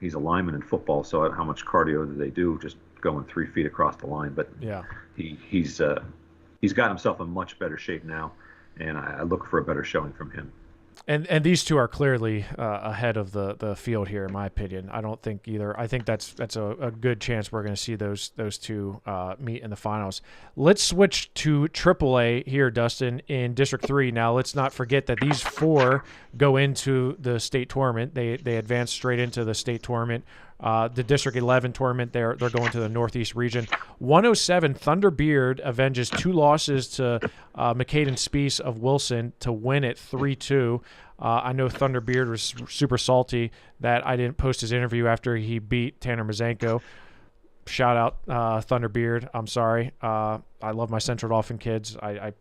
he's a lineman in football, so how much cardio do they do just going 3 feet across the line? But yeah, he's got himself in much better shape now, and I look for a better showing from him. And these two are clearly ahead of the field here, in my opinion. I don't think either. I think that's a good chance we're going to see those two meet in the finals. Let's switch to AAA here, Dustin, in District 3. Now, let's not forget that these four go into the state tournament. They advance straight into the state tournament. The District 11 tournament, they're going to the Northeast region. 107, Thunderbeard avenges 2 losses to McCaden Speece of Wilson to win it 3-2. I know Thunderbeard was super salty that I didn't post his interview after he beat Tanner Mazanko. Shout out Thunderbeard. I'm sorry. I love my Central Dolphin kids. I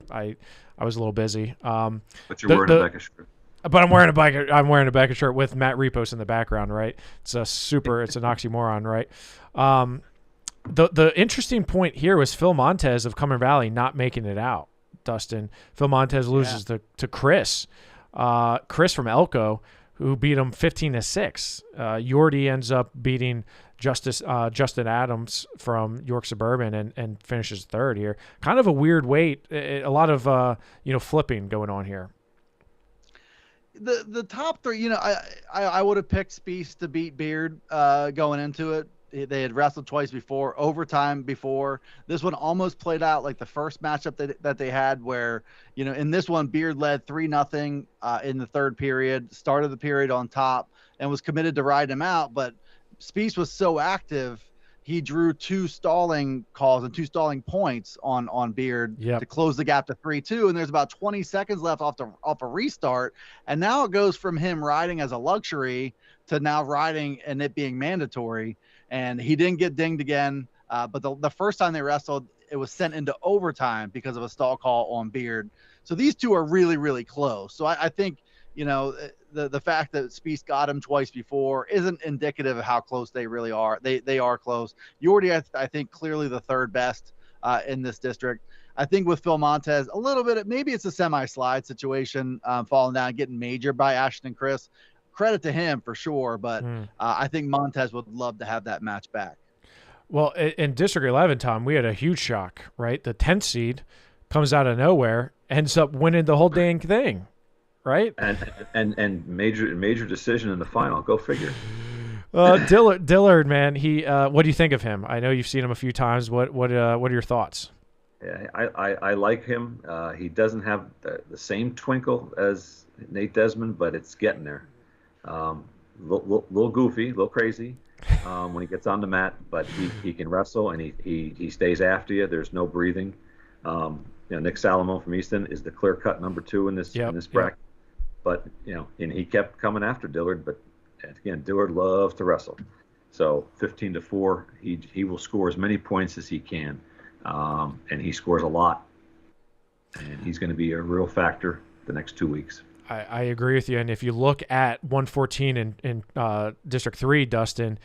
was a little busy. But you're wearing a Becca shirt. But I'm wearing a Becca shirt with Matt Repos in the background, right? It's an oxymoron, right? The interesting point here was Phil Montez of Cumberland Valley not making it out, Dustin. Phil Montez loses to Chris. Chris from Elko, who beat him 15-6. Yordi ends up beating Justin Adams from York Suburban and finishes third here. Kind of a weird weight. A lot of flipping going on here. The top three, I would have picked Speece to beat Beard going into it. They had wrestled twice before, overtime before. This one almost played out like the first matchup that they had where, in this one, Beard led 3-0 in the third period, started the period on top, and was committed to ride him out. But Speece was so active, he drew 2 stalling calls and 2 stalling points on Beard to close the gap to 3-2. And there's about 20 seconds left off a restart. And now it goes from him riding as a luxury to now riding and it being mandatory. And he didn't get dinged again. But the first time they wrestled, it was sent into overtime because of a stall call on Beard. So these two are really, really close. So I think, the fact that Speece got him twice before isn't indicative of how close they really are. They are close. Yordi, I think, clearly the third best in this district. I think with Phil Montez, a little bit, maybe it's a semi-slide situation, falling down, getting majored by Ashton and Chris. Credit to him for sure, but I think Montez would love to have that match back. Well, in District 11, Tom, we had a huge shock, right? The 10th seed comes out of nowhere, ends up winning the whole dang thing. Right, and major decision in the final. Go figure. Dillard, man, he. What do you think of him? I know you've seen him a few times. What are your thoughts? Yeah, I like him. He doesn't have the same twinkle as Nate Desmond, but it's getting there. Little goofy, a little crazy when he gets on the mat, but he can wrestle and he stays after you. There's no breathing. Nick Salomon from Easton is the clear-cut number 2 in this bracket. But, and he kept coming after Dillard. But, again, Dillard loves to wrestle. So 15-4, he will score as many points as he can. And he scores a lot. And he's going to be a real factor the next 2 weeks. I agree with you. And if you look at 114 in District 3, Dustin,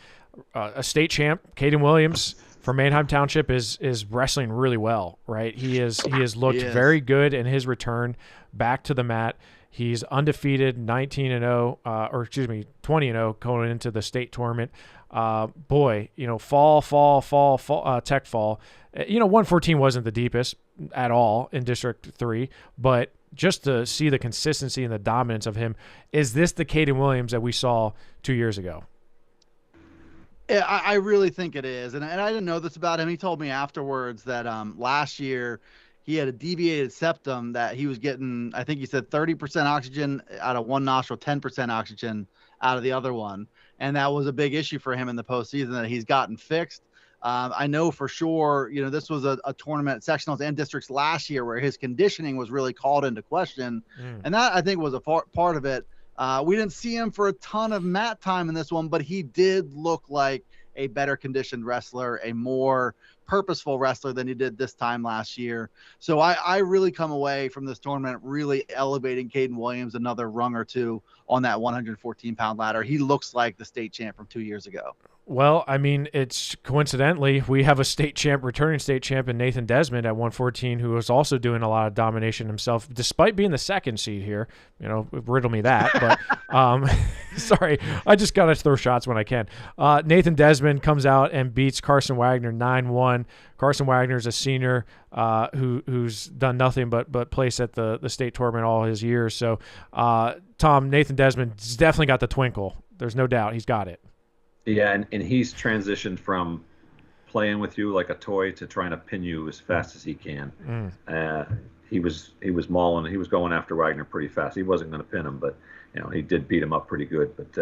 a state champ, Caden Williams, for Manheim Township is wrestling really well, right? He has looked very good in his return back to the mat. He's undefeated, 19-0, or excuse me, 20-0 going into the state tournament. Boy, fall, tech fall. 114 wasn't the deepest at all in District 3, but just to see the consistency and the dominance of him, is this the Caden Williams that we saw 2 years ago? Yeah, I really think it is. And I didn't know this about him. He told me afterwards that last year he had a deviated septum that he was getting, I think he said 30% oxygen out of one nostril, 10% oxygen out of the other one. And that was a big issue for him in the postseason that he's gotten fixed. I know for sure, this was a tournament, sectionals and districts last year where his conditioning was really called into question. And that, I think, was a part of it. We didn't see him for a ton of mat time in this one, but he did look like a better conditioned wrestler, a more purposeful wrestler than he did this time last year. So I really come away from this tournament really elevating Caden Williams another rung or two on that 114-pound ladder. He looks like the state champ from 2 years ago. Well, I mean, it's coincidentally, we have a returning state champ in Nathan Desmond at 114, who was also doing a lot of domination himself, despite being the second seed here. Riddle me that. But sorry, I just got to throw shots when I can. Nathan Desmond comes out and beats Carson Wagner 9-1. Carson Wagner is a senior who's done nothing but place at the state tournament all his years. So, Tom, Nathan Desmond's definitely got the twinkle. There's no doubt he's got it. Yeah, and he's transitioned from playing with you like a toy to trying to pin you as fast as he can. He was mauling. He was going after Wagner pretty fast. He wasn't going to pin him, but he did beat him up pretty good. But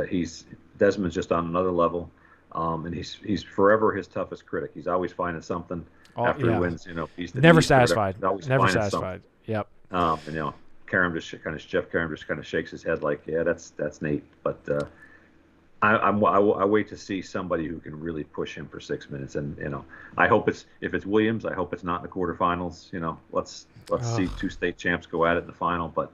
Desmond's just on another level, and he's forever his toughest critic. He's always finding something after he wins. He's never sasatisfied. Never satisfied. Yep. And Jeff Karam just kind of shakes his head like, yeah, that's Nate, but. I wait to see somebody who can really push him for 6 minutes, and I hope if it's Williams, I hope it's not in the quarterfinals. Let's see two state champs go at it in the final, but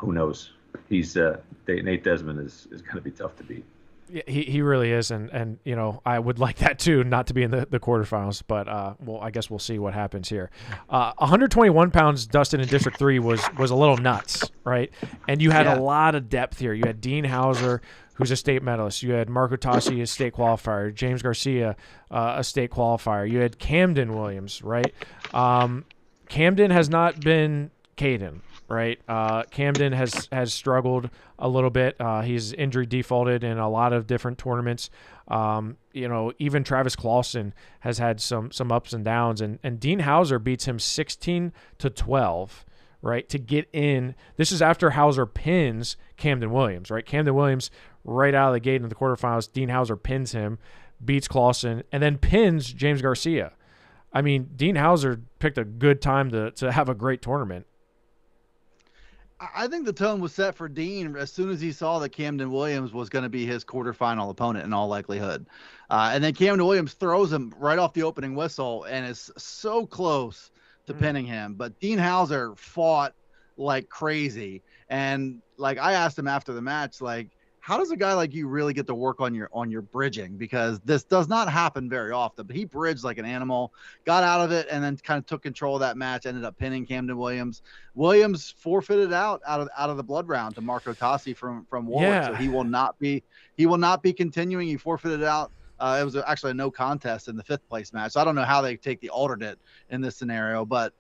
who knows? Nate Desmond is going to be tough to beat. Yeah, he really is, and I would like that too, not to be in the quarterfinals, but I guess we'll see what happens here. 121 pounds, Dustin, in District 3 was a little nuts, right? And you had a lot of depth here. You had Dean Hauser, who's a state medalist. You had Marco Tassi, a state qualifier. James Garcia, a state qualifier. You had Camden Williams, right? Camden has not been Caden, right? Camden has struggled a little bit. He's injury defaulted in a lot of different tournaments. Even Travis Clausen has had some ups and downs, and Dean Hauser beats him 16-12, right, to get in. This is after Hauser pins Camden Williams, right? Camden Williams right out of the gate in the quarterfinals. Dean Hauser pins him, beats Clausen, and then pins James Garcia. I mean, Dean Hauser picked a good time to have a great tournament. I think the tone was set for Dean as soon as he saw that Camden Williams was going to be his quarterfinal opponent in all likelihood. And then Camden Williams throws him right off the opening whistle and is so close to pinning him. But Dean Hauser fought like crazy. And like I asked him after the match, like, how does a guy like you really get to work on your bridging? Because this does not happen very often. But he bridged like an animal, got out of it, and then kind of took control of that match. Ended up pinning Camden Williams. Williams forfeited out of the blood round to Marco Tassi from Warwick. Yeah. So he will not be continuing. He forfeited out. It was actually a no contest in the 5th place match. So I don't know how they take the alternate in this scenario, but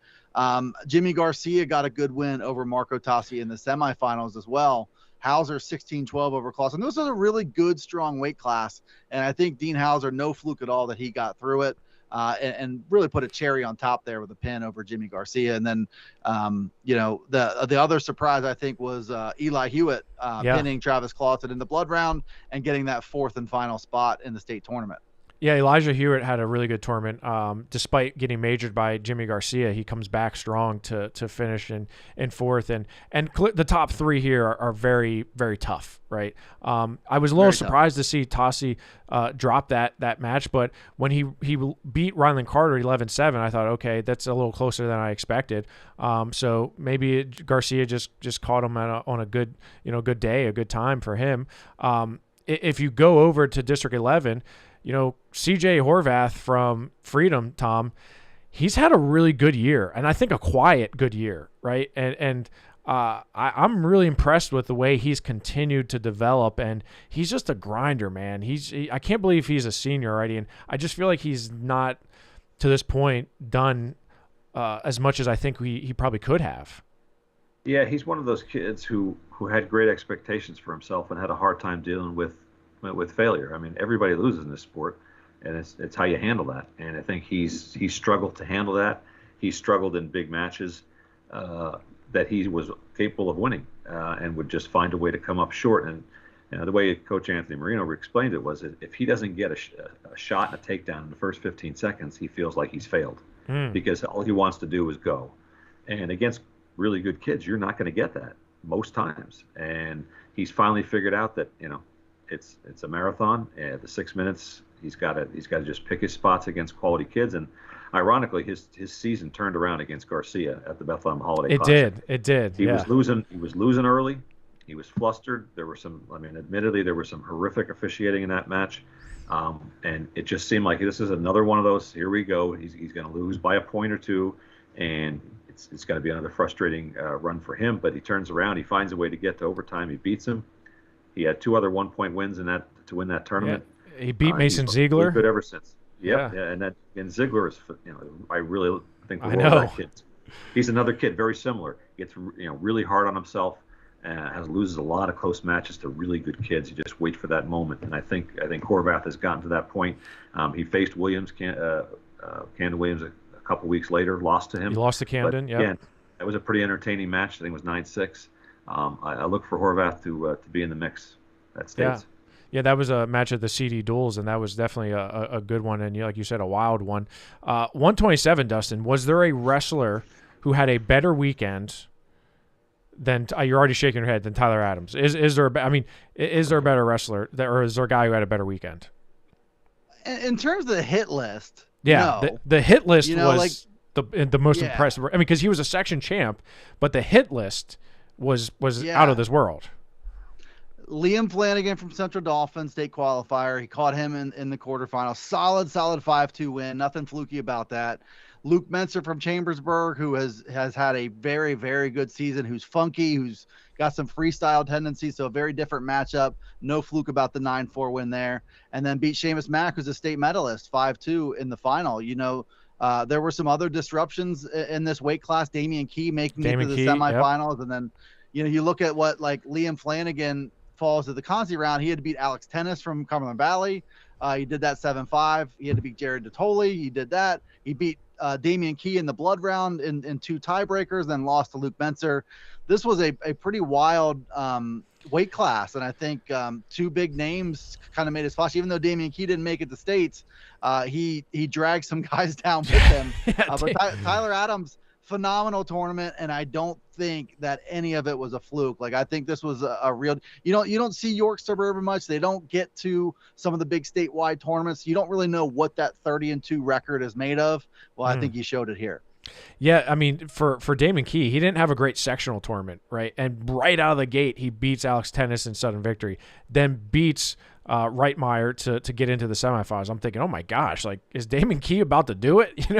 Jimmy Garcia got a good win over Marco Tassi in the semifinals as well. Hauser 16-12 over Clausen. This was a really good, strong weight class, and I think Dean Hauser, no fluke at all that he got through it, and really put a cherry on top there with a pin over Jimmy Garcia. And then, the other surprise I think was Eli Hewitt pinning Travis Clausen in the blood round and getting that 4th and final spot in the state tournament. Yeah, Elijah Hewitt had a really good tournament. Despite getting majored by Jimmy Garcia, he comes back strong to finish in 4th. And the top 3 here are very, very tough, right? I was a little surprised to see Tassi drop that match, but when he beat Ryland Carter 11-7, I thought, okay, that's a little closer than I expected. So maybe Garcia just caught him on a good day, a good time for him. If you go over to District 11, CJ Horvath from Freedom, Tom, he's had a really good year, and I think a quiet good year, right? And I'm really impressed with the way he's continued to develop, and he's just a grinder, man. I can't believe he's a senior already, and I just feel like he's not, to this point, done as much as I think he probably could have. Yeah, he's one of those kids who had great expectations for himself and had a hard time dealing with failure. I mean, everybody loses in this sport, and it's how you handle that. And I think he's struggled to handle that. He struggled in big matches that he was capable of winning, and would just find a way to come up short. And the way Coach Anthony Marino explained it was, if he doesn't get a shot and a takedown in the first 15 seconds, he feels like he's failed, because all he wants to do is go. And against really good kids, you're not going to get that most times. And he's finally figured out that it's a marathon. And the 6 minutes, he's got to just pick his spots against quality kids. And ironically, his season turned around against Garcia at the Bethlehem Holiday Classic. It did. He was losing early. He was flustered. Admittedly, there was some horrific officiating in that match. And it just seemed like this is another one of those, here we go. He's going to lose by a point or two, and it's going to be another frustrating run for him. But he turns around. He finds a way to get to overtime. He beats him. He had 2 other 1-point wins to win that tournament. Yeah. He beat Mason Ziegler. Good ever since. Yep. Yeah. And Ziegler is, I really think the I world know. of that kid. He's another kid very similar. Gets really hard on himself. Loses a lot of close matches to really good kids. You just wait for that moment. And I think Horvath has gotten to that point. He faced Williams, Camden Williams, a couple weeks later, lost to him. He lost to Camden. Yeah. Again, that was a pretty entertaining match. I think it was 9-6. I look for Horvath to be in the mix at States. Yeah, that was a match at the CD Duels, and that was definitely a good one, and like you said, a wild one. 127, Dustin, was there a wrestler who had a better weekend than you're already shaking your head than Tyler Adams? Is there a better wrestler, or is there a guy who had a better weekend? In terms of the hit list, yeah, no. the hit list was the most impressive. I mean, because he was a section champ, but the hit list was out of this world. Liam Flanagan from Central Dauphin state qualifier. He caught him in the quarterfinal. Solid 5-2 win. Nothing fluky about that. Luke Menser from Chambersburg, who has had a very, very good season, who's funky, who's got some freestyle tendencies, so a very different matchup. No fluke about the 9-4 win there. And then beat Seamus Mack, who's a state medalist, 5-2 in the final. There were some other disruptions in this weight class. Damian Key making it to the semifinals. Yep. And then, you look at what Liam Flanagan falls to the Consi round. He had to beat Alex Tennis from Cumberland Valley. He did that 7-5. He had to beat Jared DeToli. He did that. He beat Damian Key in the blood round in 2 tiebreakers, then lost to Luke Menser. This was a pretty wild weight class, and I think 2 big names kind of made his splash. Even though Damian Key didn't make it to States, he dragged some guys down with him. But Tyler Adams, phenomenal tournament, and I don't think that any of it was a fluke. I think this was a real. You don't see York Suburban much. They don't get to some of the big statewide tournaments. You don't really know what that 30-2 record is made of. Well, I think he showed it here. Yeah, I mean, for Damon Key, he didn't have a great sectional tournament, right? And right out of the gate, he beats Alex Tennis in sudden victory, then beats Reitmeyer to get into the semifinals. I'm thinking, oh my gosh, is Damon Key about to do it?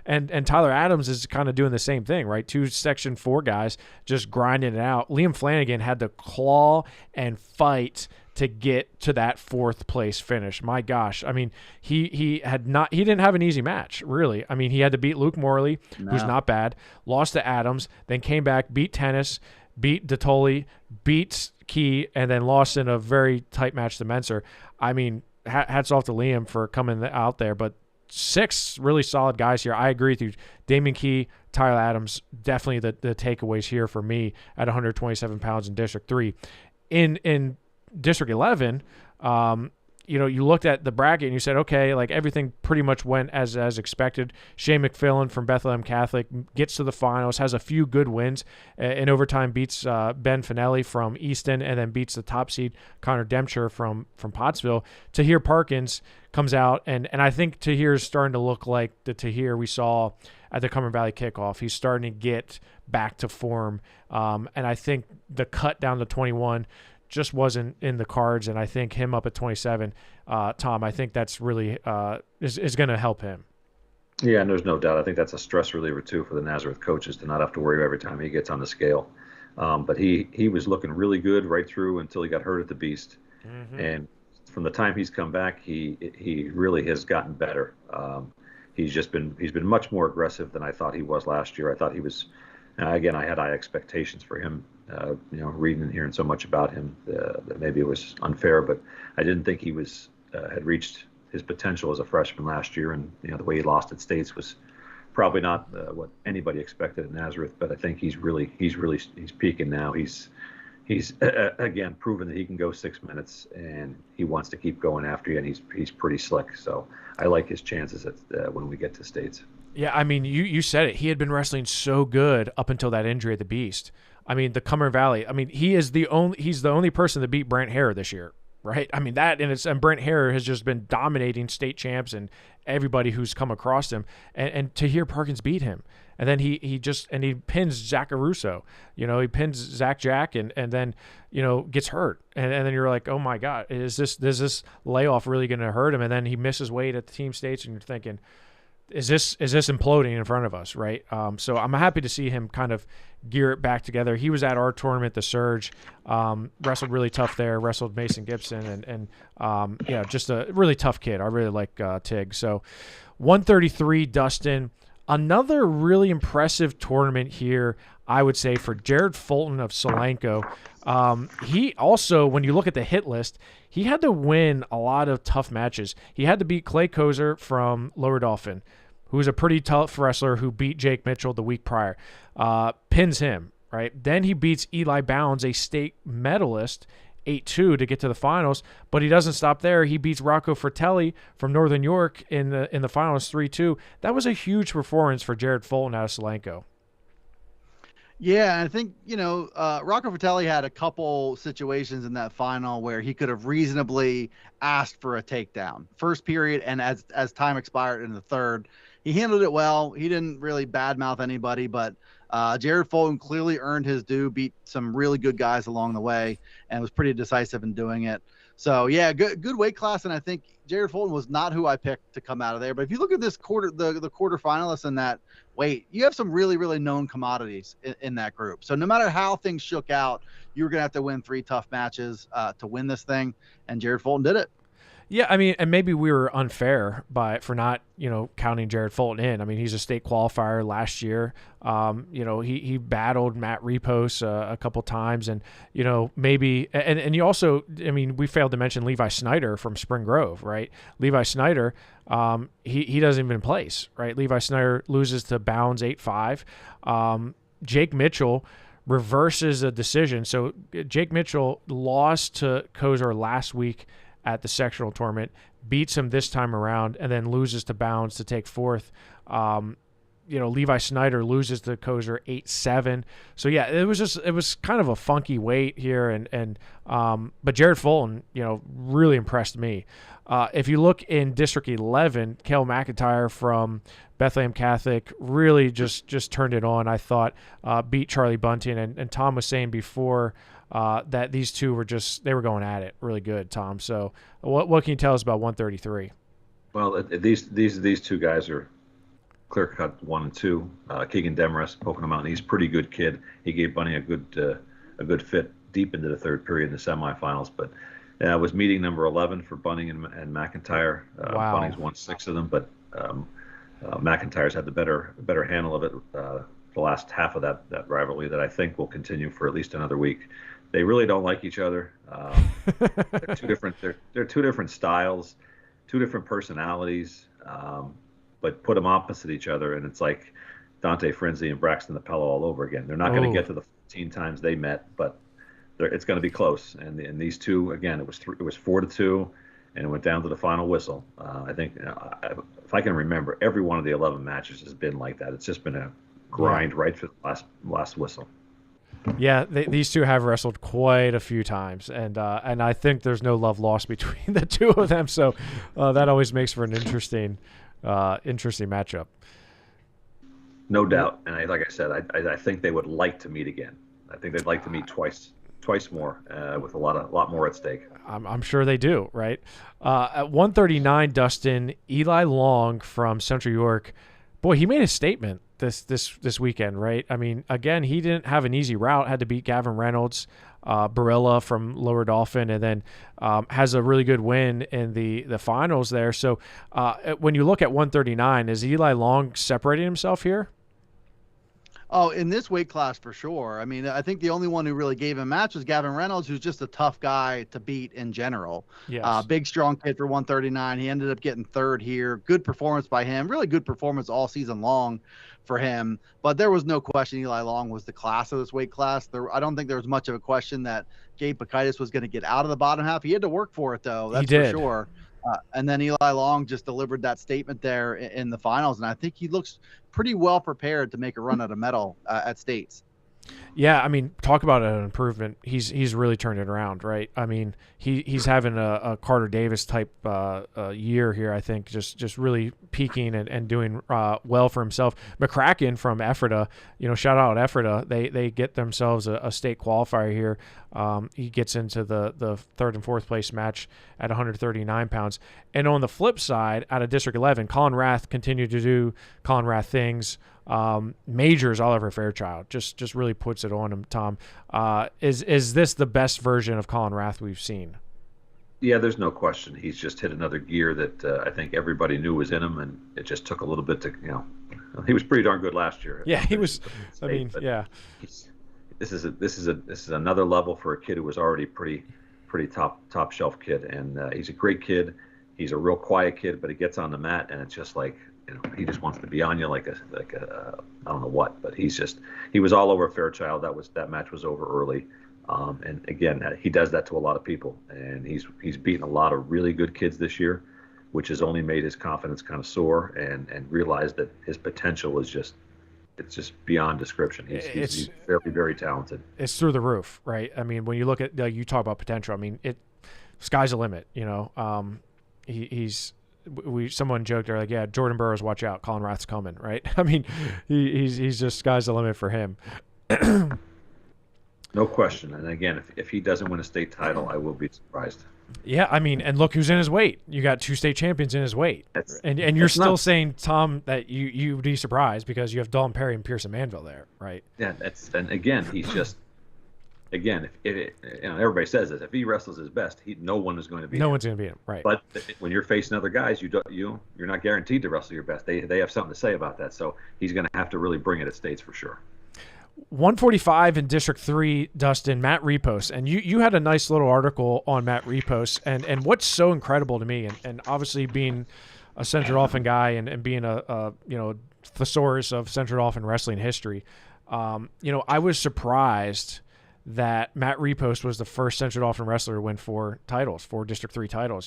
And Tyler Adams is kind of doing the same thing, right? 2 Section 4 guys just grinding it out. Liam Flanagan had to claw and fight to get to that 4th place finish. My gosh. I mean, he didn't have an easy match, really. I mean, he had to beat Luke Morley, who's not bad, lost to Adams, then came back, beat Tennis, beat DeToli, beat Key, and then lost in a very tight match to Menser. I mean, hats off to Liam for coming out there, but 6 really solid guys here. I agree with you. Damon Key, Tyler Adams, definitely the takeaways here for me at 127 pounds in District 3. In District 11, you looked at the bracket and you said, okay, everything pretty much went as expected. Shane McFillan from Bethlehem Catholic gets to the finals, has a few good wins. In overtime, beats Ben Finelli from Easton, and then beats the top seed Connor Dempcher from Pottsville. Tahir Parkins comes out, and I think Tahir is starting to look like the Tahir we saw at the Cumberland Valley kickoff. He's starting to get back to form, and I think the cut down to 21 just wasn't in the cards, and I think him up at 27, Tom, I think that's really is going to help him. Yeah, and there's no doubt. I think that's a stress reliever too for the Nazareth coaches to not have to worry every time he gets on the scale. But he was looking really good right through until he got hurt at the Beast, and from the time he's come back, he really has gotten better. He's been much more aggressive than I thought he was last year. I thought he was. Again, I had high expectations for him. Reading and hearing so much about him, that maybe it was unfair, but I didn't think he had reached his potential as a freshman last year. And the way he lost at States was probably not what anybody expected at Nazareth. But I think he's peaking now. He's again proven that he can go 6 minutes, and he wants to keep going after you. And he's pretty slick. So I like his chances when we get to States. Yeah, I mean, you said it. He had been wrestling so good up until that injury at the Beast. I mean, the Cumberland Valley. I mean, he's the only person that beat Brent Hare this year, right? I mean, and Brent Hare has just been dominating state champs and everybody who's come across him. And to hear Perkins beat him, and then he pins Zach Arusso. He pins Zach Jack, and then gets hurt, and then you're like, oh my God, is this layoff really going to hurt him? And then he misses weight at the team states, and you're thinking, Is this imploding in front of us, right? So I'm happy to see him kind of gear it back together. He was at our tournament, the Surge, wrestled really tough there, wrestled Mason Gibson, and just a really tough kid. I really like Tig. So 133, Dustin. Another really impressive tournament here, I would say, for Jared Fulton of Solanco. He also, when you look at the hit list, he had to win a lot of tough matches. He had to beat Clay Kozer from Lower Dolphin, who's a pretty tough wrestler who beat Jake Mitchell the week prior. Pins him, right? Then he beats Eli Bounds, a state medalist, 8-2 to get to the finals, but he doesn't stop there. He beats Rocco Fratelli from Northern York in the finals 3-2. That was a huge performance for Jared Fulton out of Solanco. Yeah, I think, Rocco Fratelli had a couple situations in that final where he could have reasonably asked for a takedown. First period, and as time expired in the third, he handled it well. He didn't really badmouth anybody, but Jared Fulton clearly earned his due, beat some really good guys along the way, and was pretty decisive in doing it. So, yeah, good weight class, and I think Jared Fulton was not who I picked to come out of there. But if you look at this the quarterfinalists in that weight, you have some really, really known commodities in that group. So no matter how things shook out, you were going to have to win 3 tough matches to win this thing, and Jared Fulton did it. Yeah, I mean, and maybe we were unfair for not, counting Jared Fulton in. I mean, he's a state qualifier last year. He battled Matt Repos a couple times, and maybe and you also, I mean, we failed to mention Levi Snyder from Spring Grove, right? Levi Snyder, he doesn't even place, right? Levi Snyder loses to Bounds 8-5. Jake Mitchell reverses a decision. So Jake Mitchell lost to Kozer last week at the sectional tournament, beats him this time around, and then loses to Bounds to take fourth. Levi Snyder loses to Kozer 8-7. So yeah, it was kind of a funky weight here, but Jared Fulton, really impressed me. If you look in District 11, Kel McIntyre from Bethlehem Catholic really just turned it on. I thought beat Charlie Bunting, and Tom was saying before that these two were they were going at it really good, Tom. So what can you tell us about 133? Well, these two guys are clear cut 1 and 2. Keegan Demarest, Pocono Mountain, he's a pretty good kid. He gave Bunny a good fit deep into the third period in the semifinals. But it was meeting number 11 for Bunning and McIntyre. Wow. Bunning's won 6 of them, but McIntyre's had the better handle of it the last half of that rivalry that I think will continue for at least another week. They really don't like each other. They're two different. They're two different styles, 2 different personalities. But put them opposite each other, and it's like Dante Frenzy and Braxton Apello all over again. They're not going to get to the 14 times they met, but it's going to be close. And these two, again, it was 4-2, and it went down to the final whistle. I think, if I can remember, every one of the 11 matches has been like that. It's just been a grind right to the last whistle. Yeah, these two have wrestled quite a few times, and I think there's no love lost between the two of them. So that always makes for an interesting matchup. No doubt, and like I said, I think they would like to meet again. I think they'd like to meet twice. twice more with a lot more at stake. I'm sure they do, right? At 139, Dustin, Eli Long from Central York, boy, he made a statement this weekend, right? I mean, again, he didn't have an easy route, had to beat Gavin Reynolds, Barilla from Lower Dolphin, and then has a really good win in the finals there. So when you look at 139, is Eli Long separating himself here? Oh, in this weight class for sure. I mean, I think the only one who really gave him a match was Gavin Reynolds, who's just a tough guy to beat in general. Yes. Big, strong kid for 139. He ended up getting third here. Good performance by him. Really good performance all season long for him. But there was no question Eli Long was the class of this weight class. I don't think there was much of a question that Gabe Bakaitis was going to get out of the bottom half. He had to work for it, though. That's for sure. And then Eli Long just delivered that statement there in the finals. And I think he looks pretty well prepared to make a run at a medal at States. Yeah, I mean, talk about an improvement. He's really turned it around, right? I mean, he's having a Carter Davis type year here. I think just really peaking and doing well for himself. McCracken from Ephrata, shout out Ephrata. They get themselves a state qualifier here. He gets into the third and fourth place match at 139 pounds. And on the flip side, out of District 11, Colin Rath continued to do Colin Rath things. Majors Oliver Fairchild just really puts it on him. Tom, is this the best version of Colin Rath we've seen? Yeah, there's no question. He's just hit another gear that I think everybody knew was in him, and it just took a little bit to he was pretty darn good last year. Yeah, he was. I mean, yeah. This is another level for a kid who was already pretty top shelf kid, and he's a great kid. He's a real quiet kid, but he gets on the mat, and it's just like. He just wants to be on you like a I don't know what, but he was all over Fairchild. That match was over early, and again he does that to a lot of people, and he's beaten a lot of really good kids this year, which has only made his confidence kind of soar and realized that his potential is just beyond description. He's very, very talented. It's through the roof, right? I mean, when you look at you talk about potential, I mean sky's the limit. Someone joked, they're like, yeah, Jordan Burroughs, watch out, Colin Rath's coming, right? I mean, he's just sky's the limit for him. No question. And again, if he doesn't win a state title, I will be surprised. Yeah, I mean, and look who's in his weight. You got two state champions in his weight, and you're still saying, Tom, that you'd be surprised because you have Dalton Perry and Pearson Manville there, right? Yeah, and again, he's just. Again, if everybody says this, if he wrestles his best, no one is going to beat him. No one's going to beat him, right? But when you're facing other guys, you're not guaranteed to wrestle your best. They have something to say about that. So he's going to have to really bring it at States for sure. 145 in District 3, Dustin, Matt Repos. And you had a nice little article on Matt Repos. And what's so incredible to me, and obviously being a Central Dolphin guy and being a thesaurus of Central Dolphin wrestling history, I was surprised that Matt Repost was the first Central Dolphin wrestler to win four District 3 titles.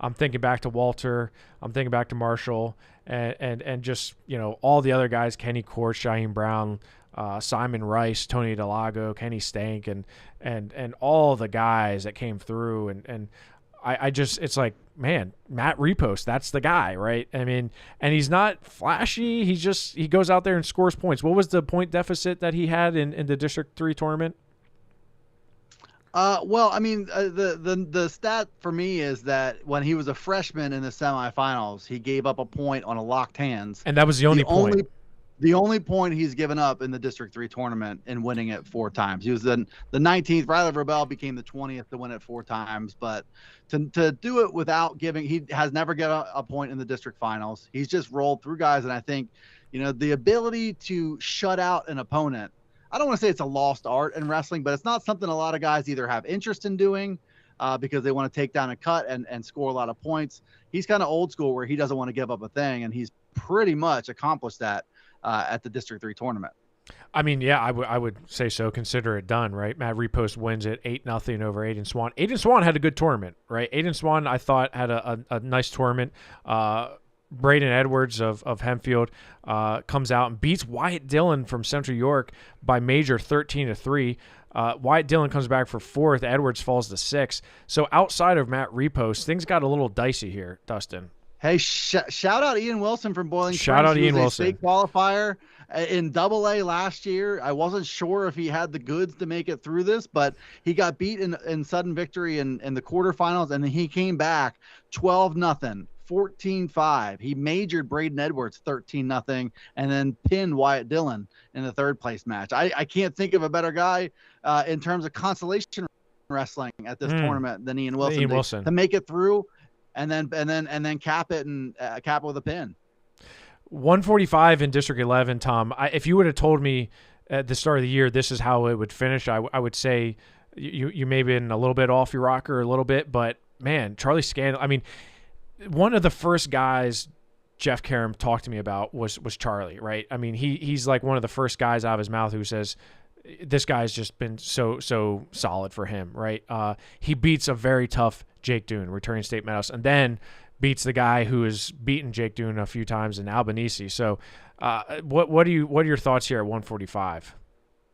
I'm thinking back to Walter, I'm thinking back to Marshall, and just, all the other guys, Kenny Court, Shaheem Brown, Simon Rice, Tony Delago, Kenny Stank, and all the guys that came through. And I just, it's like, man, Matt Repost, that's the guy, right? I mean, and he's not flashy. He goes out there and scores points. What was the point deficit that he had in the District 3 tournament? Well, I mean, the stat for me is that when he was a freshman in the semifinals, he gave up a point on a locked hands. And that was the only point. The only point he's given up in the District 3 tournament and winning it 4 times. He was the 19th. Riley Verbel became the 20th to win it 4 times. But to do it without giving, he has never got a point in the district finals. He's just rolled through guys. And I think, the ability to shut out an opponent, I don't want to say it's a lost art in wrestling, but it's not something a lot of guys either have interest in doing because they want to take down a cut and score a lot of points. He's kind of old school where he doesn't want to give up a thing, and he's pretty much accomplished that at the District 3 tournament. I mean, yeah, I would say so. Consider it done, right? Matt Repost wins it 8-0 over Aiden Swan. Aiden Swan had a good tournament, right? Aiden Swan, I thought, had a nice tournament. Braden Edwards of Hempfield comes out and beats Wyatt Dillon from Central York by major 13-3. Wyatt Dillon comes back for 4th. Edwards falls to 6th. So outside of Matt Repost, things got a little dicey here, Dustin. Hey, shout out Ian Wilson from Boiling Shout Springs. out He Ian was a Wilson. state qualifier in Double-A last year. I wasn't sure if he had the goods to make it through this, but he got beat in sudden victory in the quarterfinals, and then he came back 12-0, 14-5. He majored Braden Edwards 13-0, and then pinned Wyatt Dillon in the third place match. I can't think of a better guy in terms of consolation wrestling at this tournament than Ian Wilson. To make it through. And then cap it and cap it with a pin. 145 in District 11, Tom. If you would have told me at the start of the year this is how it would finish, I would say you may have been a little bit off your rocker a little bit. But man, Charlie Scanlon. I mean, one of the first guys Jeff Karam talked to me about was Charlie, right? I mean, he's like one of the first guys out of his mouth who says this guy's just been so solid for him, right? He beats a very tough Jake Dune, returning state medalist, and then beats the guy who has beaten Jake Dune a few times in Albanese. So, what are your thoughts here at 145?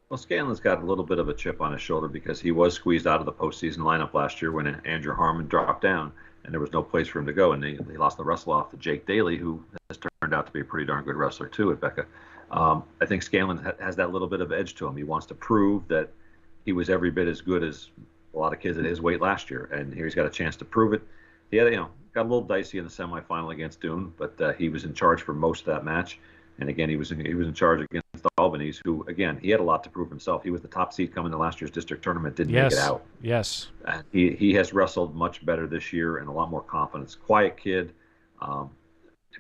Well, Scanlon's got a little bit of a chip on his shoulder because he was squeezed out of the postseason lineup last year when Andrew Harmon dropped down, and there was no place for him to go, and he lost the wrestle off to Jake Daly, who has turned out to be a pretty darn good wrestler too at Becca. I think Scanlon has that little bit of edge to him. He wants to prove that he was every bit as good as a lot of kids at his weight last year, and here he's got a chance to prove it. He had, got a little dicey in the semifinal against Dune, but he was in charge for most of that match. And again, he was in charge against Albanese, who again he had a lot to prove himself. He was the top seed coming to last year's district tournament, didn't make it out. Yes. And he has wrestled much better this year and a lot more confidence. Quiet kid.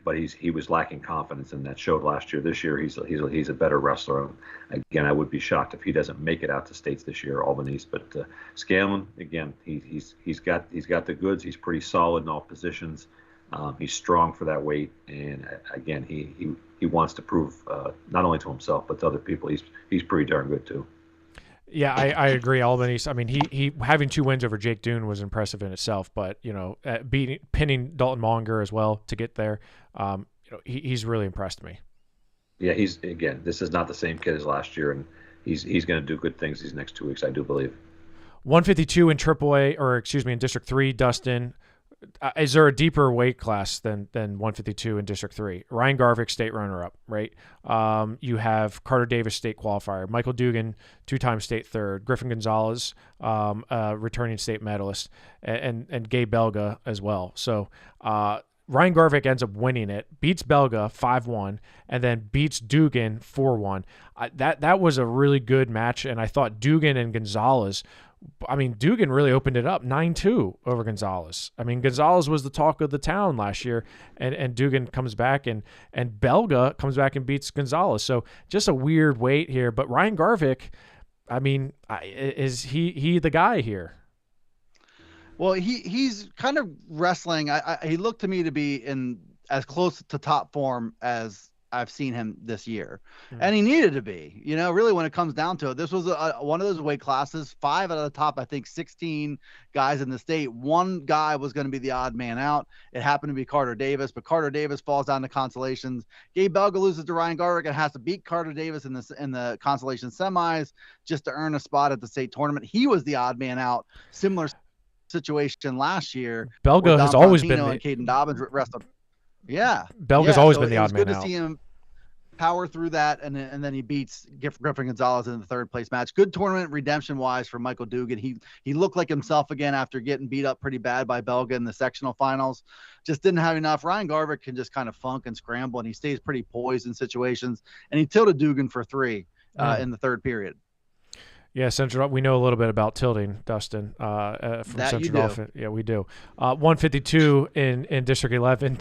But he was lacking confidence, and that showed last year. This year, he's a better wrestler. Again, I would be shocked if he doesn't make it out to states this year, Albanese. But Scanlon, again, he's got the goods. He's pretty solid in all positions. He's strong for that weight, and again, he wants to prove not only to himself but to other people he's pretty darn good too. Yeah, I agree. Albanese. I mean, he having 2 wins over Jake Dune was impressive in itself, but pinning Dalton Monger as well to get there, he's really impressed me. Yeah, this is not the same kid as last year, and he's going to do good things these next 2 weeks, I do believe. 152 in in District 3, Dustin. Is there a deeper weight class than 152 in District 3? Ryan Garvik, state runner-up, right? You have Carter Davis, state qualifier. Michael Dugan, 2-time state third. Griffin Gonzalez, returning state medalist. And Gabe Belga as well. So Ryan Garvik ends up winning it, beats Belga 5-1, and then beats Dugan 4-1. That was a really good match, and I thought Dugan and Gonzalez – I mean, Dugan really opened it up 9-2 over Gonzalez. I mean, Gonzalez was the talk of the town last year, and Dugan comes back, and Belga comes back and beats Gonzalez. So just a weird weight here. But Ryan Garvik, I mean, is he the guy here? Well, he's kind of wrestling. He looked to me to be in as close to top form as I've seen him this year, and he needed to be, really when it comes down to it. This was one of those weight classes, 5 out of the top, I think 16 guys in the state. One guy was going to be the odd man out. It happened to be Carter Davis, but Carter Davis falls down to consolations. Gabe Belga loses to Ryan Garvik and has to beat Carter Davis in the consolation semis just to earn a spot at the state tournament. He was the odd man out. Similar situation last year. Belga has always been and Caden Dobbins wrestled. Yeah, Belga's always been the odd man out. It was good to see him power through that, and then he beats Griffin Gonzalez in the third place match. Good tournament redemption wise for Michael Dugan. He looked like himself again after getting beat up pretty bad by Belga in the sectional finals. Just didn't have enough. Ryan Garvik can just kind of funk and scramble, and he stays pretty poised in situations. And he tilted Dugan for 3 in the third period. Yeah, Central. We know a little bit about tilting, Dustin, from Central Dolphin. Yeah, we do. 152 in District 11.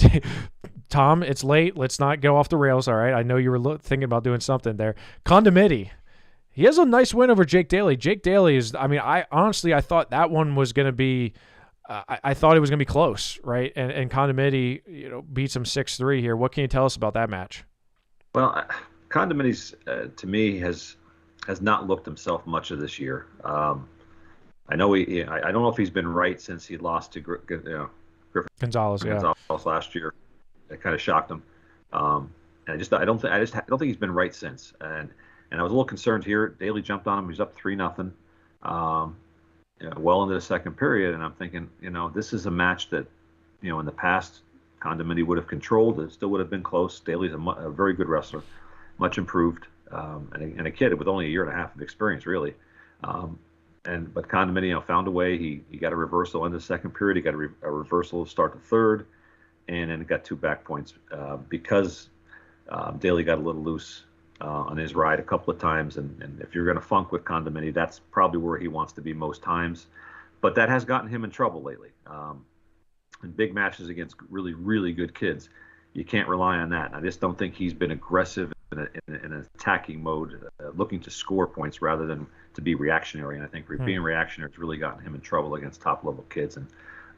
Tom, it's late. Let's not go off the rails. All right. I know you were thinking about doing something there. Condomiti. He has a nice win over Jake Daly. Jake Daly is. I mean, I thought that one was going to be. I thought it was going to be close, right? And Condomiti, beats him 6-3 here. What can you tell us about that match? Well, Condomiti's to me has not looked himself much of this year. I know I don't know if he's been right since he lost to Griffin Gonzalez last year. That kind of shocked him. And I don't think he's been right since. And I was a little concerned here. Daly jumped on him. He's up 3-0. Well into the second period, and I'm thinking, this is a match that, in the past Condomini would have controlled. It still would have been close. Daly's a very good wrestler, much improved, and a kid with only a year and a half of experience, really. But Condomini found a way. He got a reversal in the second period. He got a reversal to start the third, and then got 2 back points because Daly got a little loose on his ride a couple of times. And if you're going to funk with Condomini, that's probably where he wants to be most times. But that has gotten him in trouble lately. In big matches against really, really good kids, you can't rely on that. And I just don't think he's been aggressive in an attacking mode, looking to score points rather than to be reactionary. And I think being reactionary has really gotten him in trouble against top-level kids. And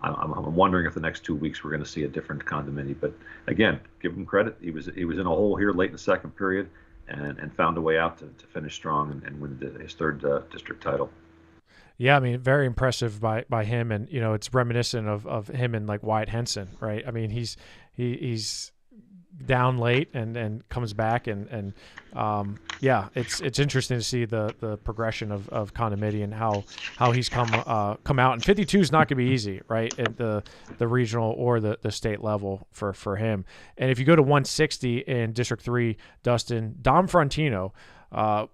I'm wondering if the next 2 weeks we're going to see a different Condomini. But again, give him credit. He was in a hole here late in the second period and found a way out to finish strong and win his third district title. Yeah, I mean, very impressive by him, and it's reminiscent of him and like Wyatt Henson, right? I mean, he's down late and comes back and yeah, it's interesting to see the progression of Condomini and how he's come out. And 52 is not going to be easy, right, at the regional or the state level for him. And if you go to 160 in District 3, Dustin, Dom Frontino,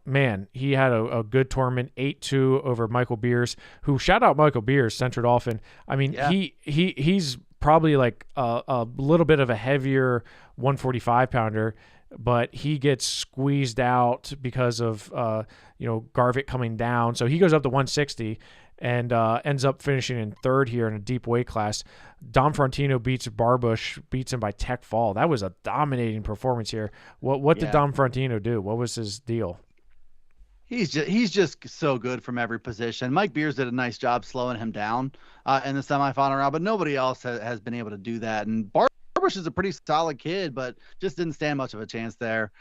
man, he had a good tournament, 8-2 over Michael Beers, who, shout out Michael Beers, centered often. I mean, yeah. He's probably like a little bit of a heavier 145 pounder, but he gets squeezed out because of Garvik coming down. So he goes up to 160 and ends up finishing in third here in a deep weight class. Dom Frontino beats Barbush, beats him by tech fall. That was a dominating performance here. What did Dom Frontino do? What was his deal? He's just so good from every position. Mike Beers did a nice job slowing him down in the semifinal round, but nobody else has been able to do that. And Barbush is a pretty solid kid, but just didn't stand much of a chance there.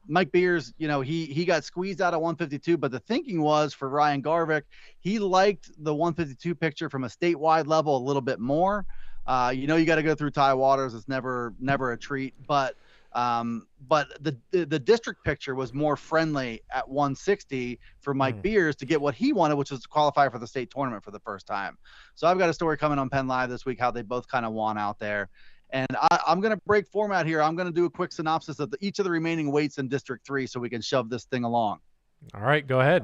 Mike Beers, he got squeezed out at 152, but the thinking was for Ryan Garvik, he liked the 152 picture from a statewide level a little bit more. You got to go through Ty Waters. It's never a treat, but the district picture was more friendly at 160 for Mike Beers to get what he wanted, which was to qualify for the state tournament for the first time. So I've got a story coming on Penn Live this week, how they both kind of won out there. And I'm going to break format here. I'm going to do a quick synopsis of each of the remaining weights in District 3 so we can shove this thing along. All right, go ahead.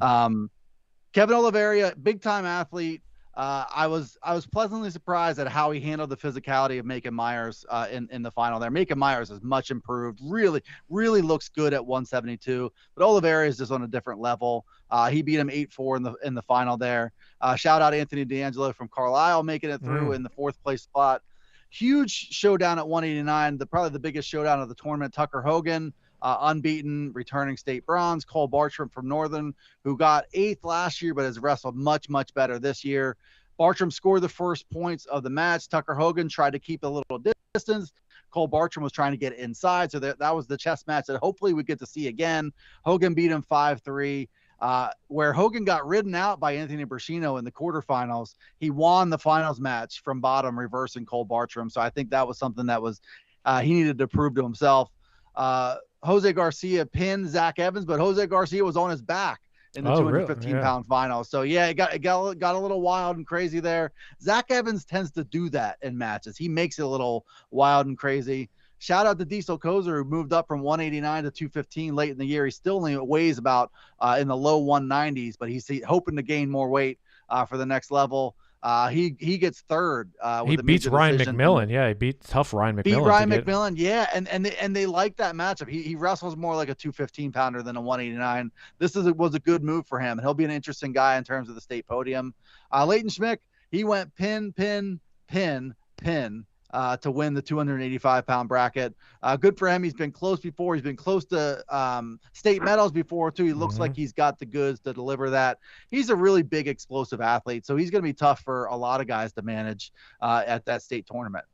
Kevin Oliveria, big-time athlete. I was pleasantly surprised at how he handled the physicality of Macon Myers in the final there. Macon Myers is much improved, really, really looks good at 172, but Oliveira is just on a different level. He beat him 8-4 in the final there. Shout out Anthony D'Angelo from Carlisle making it through in the 4th place spot. Huge showdown at 189, probably the biggest showdown of the tournament. Tucker Hogan, unbeaten, returning state bronze. Cole Bartram from Northern, who got 8th last year but has wrestled much, much better this year. Bartram scored the first points of the match. Tucker Hogan tried to keep a little distance. Cole Bartram was trying to get inside, so that was the chess match that hopefully we get to see again. Hogan beat him 5-3. Where Hogan got ridden out by Anthony Brashino in the quarterfinals, he won the finals match from bottom, reversing Cole Bartram. So I think that was something that was he needed to prove to himself. Jose Garcia pinned Zach Evans, but Jose Garcia was on his back in the 215-pound final. So yeah, it got a little wild and crazy there. Zach Evans tends to do that in matches. He makes it a little wild and crazy. Shout out to Diesel Kozer, who moved up from 189 to 215 late in the year. He still only weighs about in the low 190s, but he's hoping to gain more weight for the next level. He gets third. He beats Ryan McMillan. Yeah, he beat tough Ryan McMillan. Beat Ryan McMillan. Yeah, and they like that matchup. He wrestles more like a 215 pounder than a 189. This was a good move for him, and he'll be an interesting guy in terms of the state podium. Leighton Schmick, he went pin to win the 285-pound bracket. Good for him. He's been close before. He's been close to state medals before, too. He looks like he's got the goods to deliver that. He's a really big, explosive athlete, so he's going to be tough for a lot of guys to manage at that state tournament.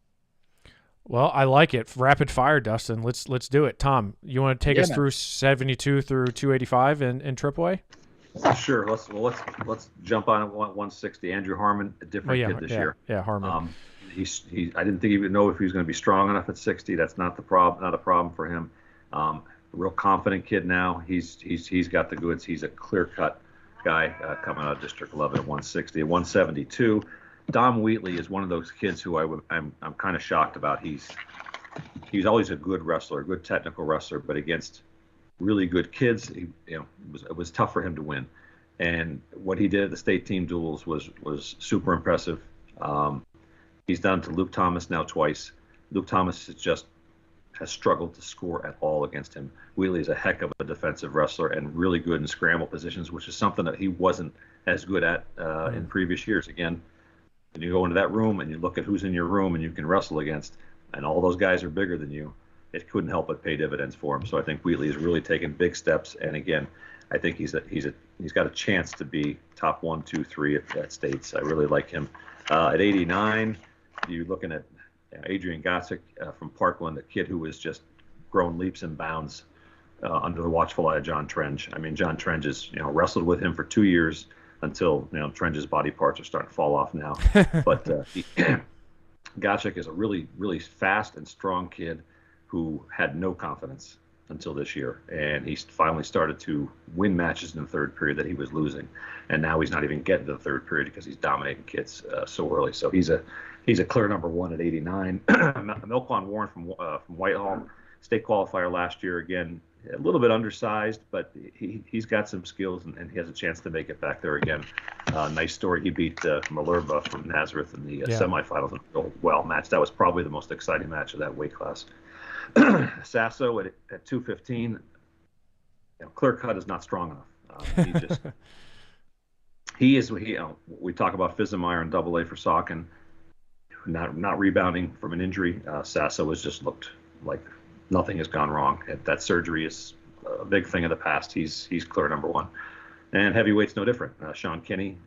Well, I like it. Rapid fire, Dustin. Let's do it. Tom, you want to take us through 72 through 285 in AAA? Sure. Let's jump on at 160. Andrew Harmon, a different kid this year. Yeah, Harmon. I didn't think he would know if he was going to be strong enough at 60. That's not a problem for him. A real confident kid now. He's got the goods. He's a clear-cut guy coming out of District 11 at 160. At 172, Dom Wheatley is one of those kids who I'm kind of shocked about. He's always a good wrestler, a good technical wrestler, but against really good kids, it was tough for him to win. And what he did at the state team duels was super impressive. He's done it to Luke Thomas now twice. Luke Thomas has struggled to score at all against him. Wheatley is a heck of a defensive wrestler and really good in scramble positions, which is something that he wasn't as good at in previous years. Again, when you go into that room and you look at who's in your room and you can wrestle against, and all those guys are bigger than you, it couldn't help but pay dividends for him. So I think Wheatley has really taken big steps. And again, I think he's got a chance to be top 1, 2, 3 at states. I really like him. At 89, you're looking at Adrian Gotzik from Parkland, a kid who has just grown leaps and bounds under the watchful eye of John Trenge. I mean, John Trenge has wrestled with him for 2 years until Trenge's body parts are starting to fall off now. But Gotzik is a really, really fast and strong kid who had no confidence until this year, and he's finally started to win matches in the third period that he was losing, and now he's not even getting to the third period because he's dominating kids so early. So he's a clear number 1 at 89. Milquan Warren from Whitehall, state qualifier last year, again a little bit undersized, but he's got some skills and he has a chance to make it back there again. Nice story. He beat Malerba from Nazareth in the semifinals in a well match. That was probably the most exciting match of that weight class. Sasso at 215, clear cut is not strong enough. We talk about Fizemeyer and Double A for Saucon, not rebounding from an injury. Sasso has just looked like nothing has gone wrong. That surgery is a big thing of the past. He's clear number 1, and heavyweight's no different. Sean Kinney.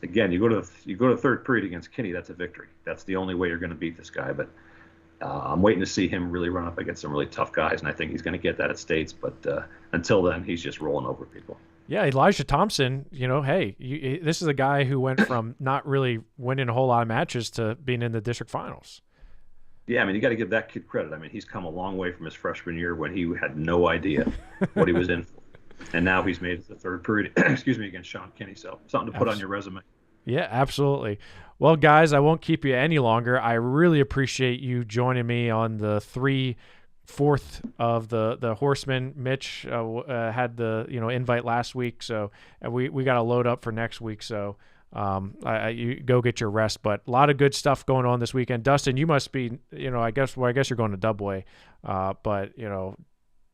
Again, you go to the third period against Kinney. That's a victory. That's the only way you're going to beat this guy. But I'm waiting to see him really run up against some really tough guys, and I think he's going to get that at states. But until then, he's just rolling over people. Yeah, Elijah Thompson, this is a guy who went from not really winning a whole lot of matches to being in the district finals. Yeah, I mean, you got to give that kid credit. I mean, he's come a long way from his freshman year when he had no idea what he was in for. And now he's made it to the third period, against Sean Kinney. So something to put on your resume. Yeah, absolutely. Well, guys, I won't keep you any longer. I really appreciate you joining me on the 3/4 of the Horsemen. Mitch had the invite last week, so we got to load up for next week. So you go get your rest. But a lot of good stuff going on this weekend. Dustin, you must be I guess you're going to Dubway, but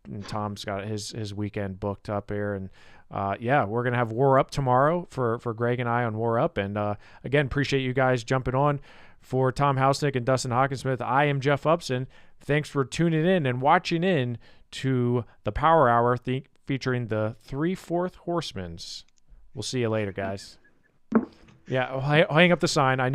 and Tom's got his weekend booked up here, and we're gonna have War Up tomorrow for Greg and I on War Up. And again, appreciate you guys jumping on. For Tom Housenick and Dustin Hockensmith, I am Jeff Upson. Thanks for tuning in and watching in to the Power Hour featuring the 3/4 Horsemen. We'll see you later, guys. Yeah, I'll hang up the sign. I know